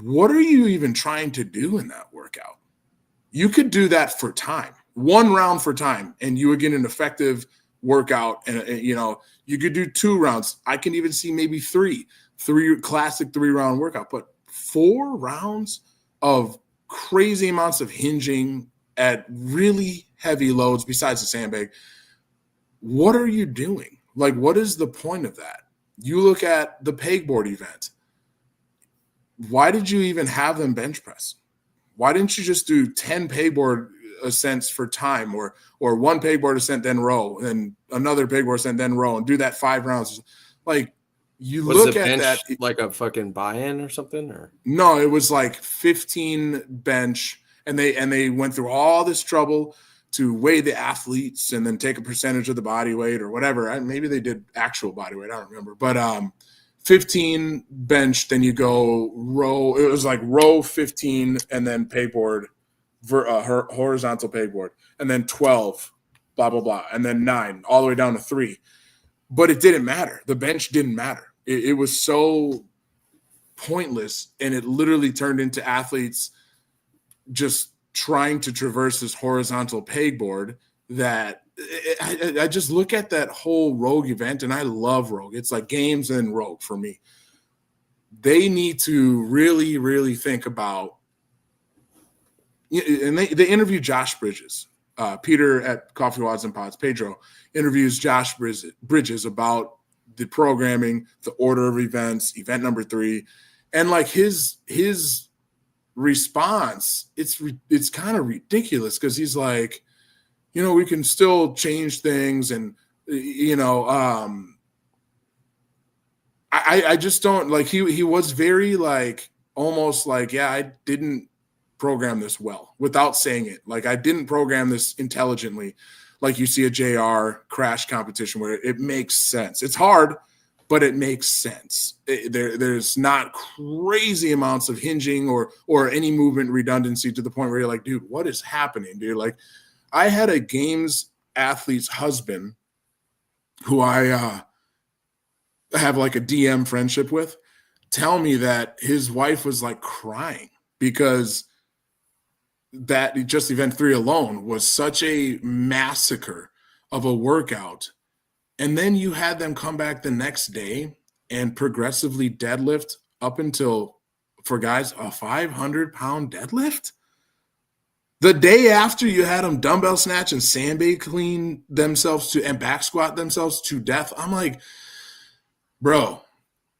What are you even trying to do in that workout? You could do that for time, 1 round for time, and you would get an effective workout. And you could do 2 rounds. I can even see maybe 3 classic 3-round workout, but 4 rounds of crazy amounts of hinging at really heavy loads besides the sandbag. What are you doing? Like, what is the point of that? You look at the pegboard event. Why did you even have them bench press? Why didn't you just do 10 pegboard ascents for time or 1 pegboard ascent, then row, and another pegboard ascent, then row, and do that 5 rounds? Like, you look at that like a fucking buy-in or something, or no, it was like 15 bench, and they went through all this trouble to weigh the athletes and then take a percentage of the body weight or whatever. Maybe they did actual body weight, I don't remember, but 15 bench, then you go row. It was like row 15 and then pegboard, horizontal pegboard, and then 12, blah, blah, blah, and then 9, all the way down to 3. But it didn't matter. The bench didn't matter. It was so pointless, and it literally turned into athletes just trying to traverse this horizontal pegboard that I just look at that whole Rogue event, and I love Rogue. It's like games and Rogue for me. They need to really, really think about, and they interview Josh Bridges. Peter at Coffee Wads and Pods, Pedro, interviews Josh Bridges about the programming, the order of events, event number 3. And like his response, it's kind of ridiculous because he's like, we can still change things. And, I just don't like, he was very like, almost like, yeah, I didn't program this well without saying it. Like, I didn't program this intelligently. Like you see a JR crash competition where it makes sense. It's hard, but it makes sense. There's not crazy amounts of hinging or any movement redundancy to the point where you're like, dude, what is happening, dude? Like, I had a games athlete's husband who I have like a DM friendship with tell me that his wife was like crying because that just event 3 alone was such a massacre of a workout. And then you had them come back the next day and progressively deadlift up until, for guys, a 500-pound deadlift. The day after you had them dumbbell snatch and sandbag clean themselves and back squat themselves to death. I'm like, bro,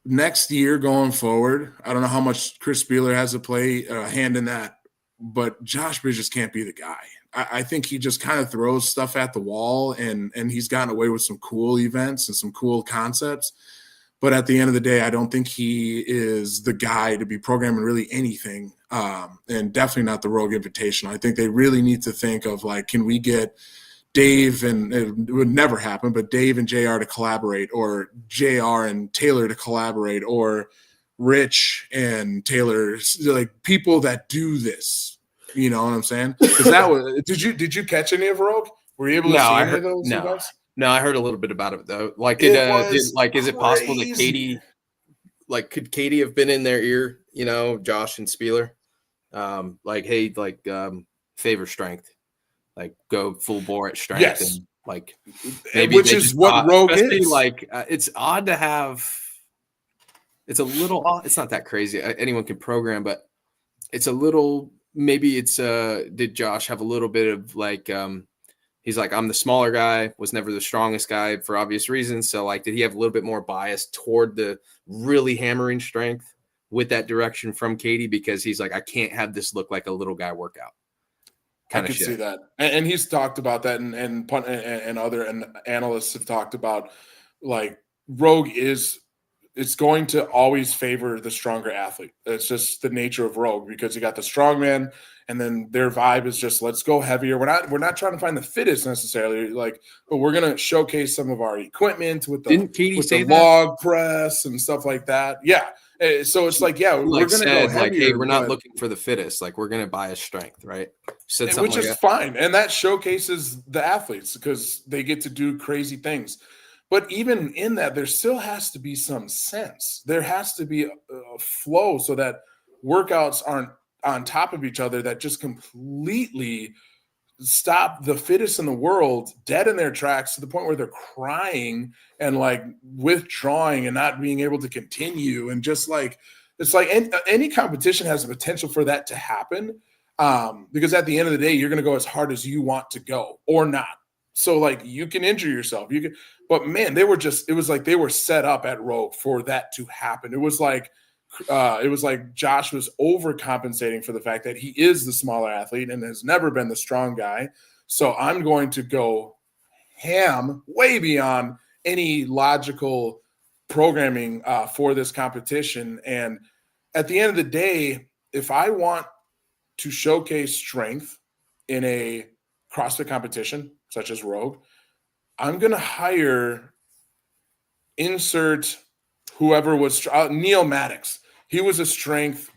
next year going forward, I don't know how much Chris Spieler has to play a hand in that, but Josh Bridges can't be the guy. I think he just kind of throws stuff at the wall, and he's gotten away with some cool events and some cool concepts. But at the end of the day, I don't think he is the guy to be programming really anything, and definitely not the Rogue Invitational. I think they really need to think of, like, can we get Dave, and it would never happen, but Dave and JR to collaborate, or JR and Taylor to collaborate, or Rich and Taylor, like people that do this. You know what I'm saying? Because that was. Did you catch any of Rogue? Were you able to see any of those events? No, I heard a little bit about it though. Like, is it possible that Katie, like, could Katie have been in their ear? You know, Josh and Spieler, like, hey, like, favor strength, like, go full bore at strength, yes, and like, maybe which is what Rogue is. Like, it's odd to have. It's a little odd. It's not that crazy. Anyone can program, but it's a little. Maybe it's did Josh have a little bit of like he's like, I'm the smaller guy, was never the strongest guy for obvious reasons. So like, did he have a little bit more bias toward the really hammering strength with that direction from Katie? Because he's like, I can't have this look like a little guy workout. I can see that. And he's talked about that, and other analysts have talked about, like, Rogue it's going to always favor the stronger athlete. It's just the nature of Rogue, because you got the strongman, and then their vibe is just, let's go heavier. We're not trying to find the fittest necessarily, like, but we're going to showcase some of our equipment with the log press and stuff like that. Yeah. So it's like, yeah, we're going to go heavier. Like, hey, we're not looking for the fittest. Like, we're going to buy a strength, right? Which is fine. And that showcases the athletes because they get to do crazy things. But even in that, there still has to be some sense. There has to be a flow so that workouts aren't on top of each other that just completely stop the fittest in the world dead in their tracks to the point where they're crying and like withdrawing and not being able to continue. And just like, it's like any competition has the potential for that to happen, because at the end of the day, you're going to go as hard as you want to go or not. So like, you can injure yourself. But man, it was like they were set up at Rogue for that to happen. It was like Josh was overcompensating for the fact that he is the smaller athlete and has never been the strong guy. So I'm going to go ham way beyond any logical programming for this competition. And at the end of the day, if I want to showcase strength in a CrossFit competition such as Rogue, I'm going to hire whoever was Neil Maddox. He was a strength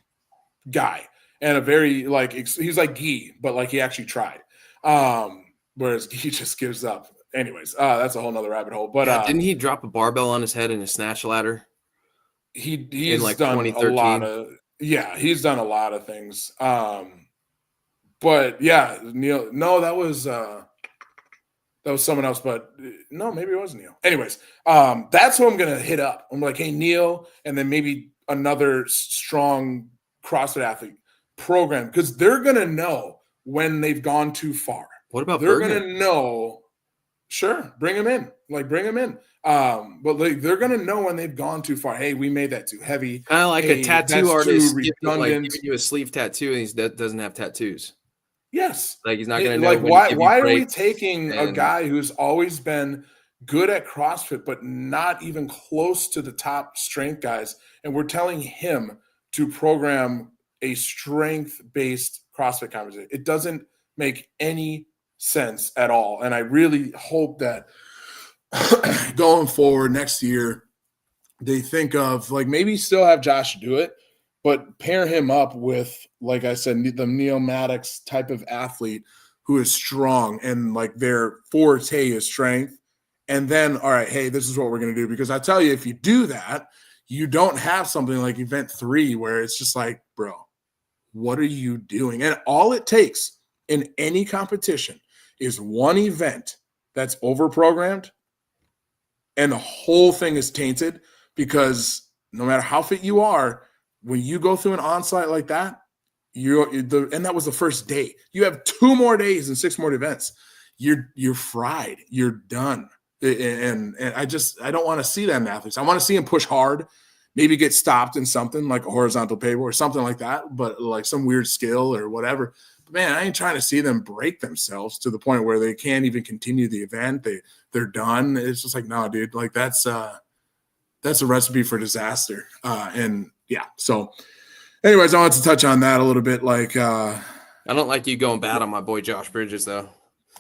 guy and a very, like, he's like Guy, but like he actually tried. Whereas Guy just gives up. Anyways, that's a whole nother rabbit hole. But didn't he drop a barbell on his head in a snatch ladder? He's like done a lot of, he's done a lot of things. But yeah, Neil, no, that was someone else, but no, maybe it was Neil. Anyways, that's who I'm going to hit up. I'm like, hey, Neil, and then maybe another strong CrossFit athlete program, because they're going to know when they've gone too far. What about they're going to know? Sure, bring them in. Like, bring them in. But like, they're going to know when they've gone too far. Hey, we made that too heavy. Kind of like a tattoo artist giving you a sleeve tattoo and he doesn't have tattoos. Yes. Like, he's not going to know. Like, why are we taking a guy who's always been good at CrossFit, but not even close to the top strength guys, and we're telling him to program a strength-based CrossFit competition? It doesn't make any sense at all. And I really hope that going forward next year, they think of like maybe still have Josh do it, but pair him up with, like I said, the Neomatics type of athlete who is strong and like their forte is strength. And then, all right, hey, this is what we're going to do. Because I tell you, if you do that, you don't have something like event 3 where it's just like, bro, what are you doing? And all it takes in any competition is one event that's overprogrammed and the whole thing is tainted, because no matter how fit you are, when you go through an on-site like that, and that was the first day. You have 2 more days and 6 more events. You're fried. You're done. And I don't want to see that in athletes. I want to see them push hard, maybe get stopped in something like a horizontal paper or something like that, but like some weird skill or whatever. But man, I ain't trying to see them break themselves to the point where they can't even continue the event. They're done. It's just like, no, dude, like that's a recipe for disaster. And yeah, so anyways, I wanted to touch on that a little bit. Like, I don't like you going bad on my boy Josh Bridges though.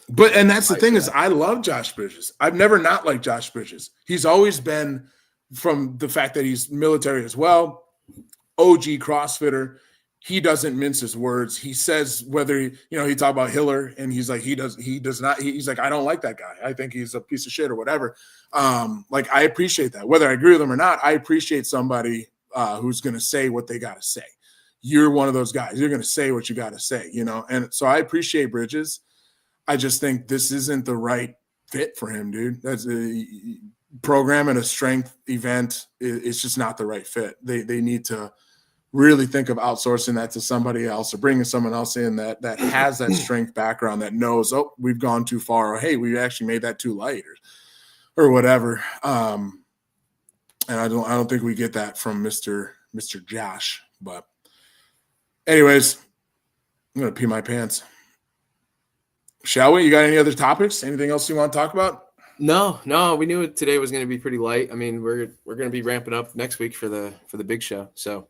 And that's the thing is I love Josh Bridges. I've never not liked Josh Bridges. He's always been, from the fact that he's military as well, OG CrossFitter. He doesn't mince his words. He says whether he talk about Hiller and he's like, he does not. He's like, I don't like that guy. I think he's a piece of shit or whatever. Like I appreciate that. Whether I agree with him or not, I appreciate somebody who's going to say what they got to say. You're one of those guys. You're going to say what you got to say, And so I appreciate Bridges. I just think this isn't the right fit for him, dude. That's a program and a strength event. It's just not the right fit. They need to really think of outsourcing that to somebody else or bringing someone else in that has that strength background, that knows, oh, we've gone too far, or hey, we actually made that too light or whatever. And I don't think we get that from Mr. Josh. But anyways, I'm going to pee my pants. Shall we? You got any other topics? Anything else you want to talk about? No, we knew today was going to be pretty light. I mean, we're going to be ramping up next week for the big show. So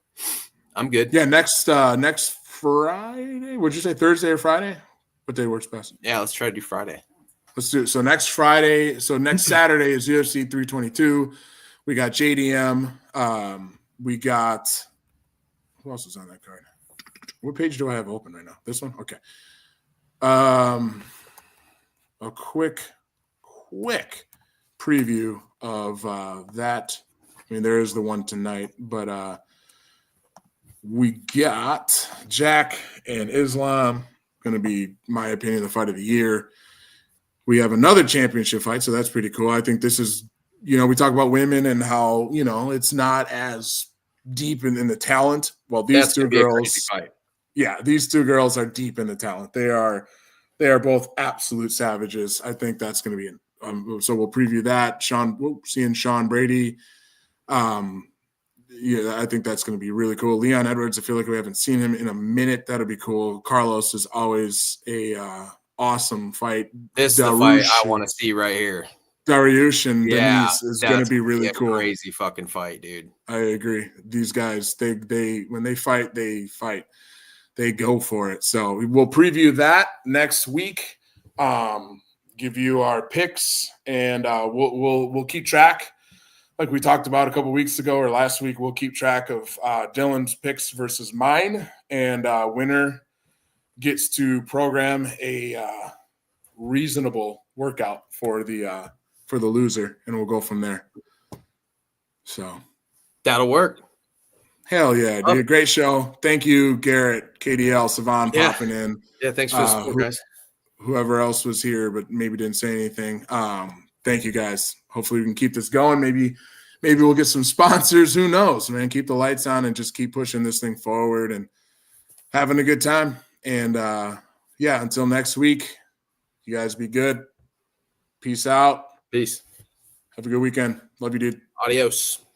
I'm good. Yeah, next Friday. Would you say Thursday or Friday? What day works best? Yeah, let's try to do Friday. Let's do it. So next Friday. So next Saturday is UFC 322. We got JDM. We got who else is on that card? What page do I have open right now? This one? Okay. A quick preview of that. I mean, there is the one tonight, but we got Jack and Islam going to be, in my opinion, the fight of the year. We have another championship fight, so that's pretty cool. I think this is, we talk about women and how, it's not as deep in the talent. Well, these two girls, these two girls are deep in the talent. They are both absolute savages. I think that's going to be so we'll preview that. Seeing Sean Brady. I think that's going to be really cool. Leon Edwards, I feel like we haven't seen him in a minute. That'll be cool. Carlos is always a awesome fight. This is the fight I want to see right here. Dariush and Denise is going to be really cool. Crazy fucking fight, dude. I agree. These guys, they when they fight, they go for it. So we'll preview that next week. Give you our picks, and we'll keep track, like we talked about a couple weeks ago or last week. We'll keep track of Dillon's picks versus mine, and winner gets to program a reasonable workout for the loser, and we'll go from there. So that'll work. Hell yeah, dude. Great show. Thank you, Garrett, KDL, Savon popping in. Yeah, thanks for the support, guys. Whoever else was here but maybe didn't say anything. Thank you, guys. Hopefully we can keep this going. Maybe we'll get some sponsors. Who knows, man? Keep the lights on and just keep pushing this thing forward and having a good time. And, until next week, you guys be good. Peace out. Peace. Have a good weekend. Love you, dude. Adios.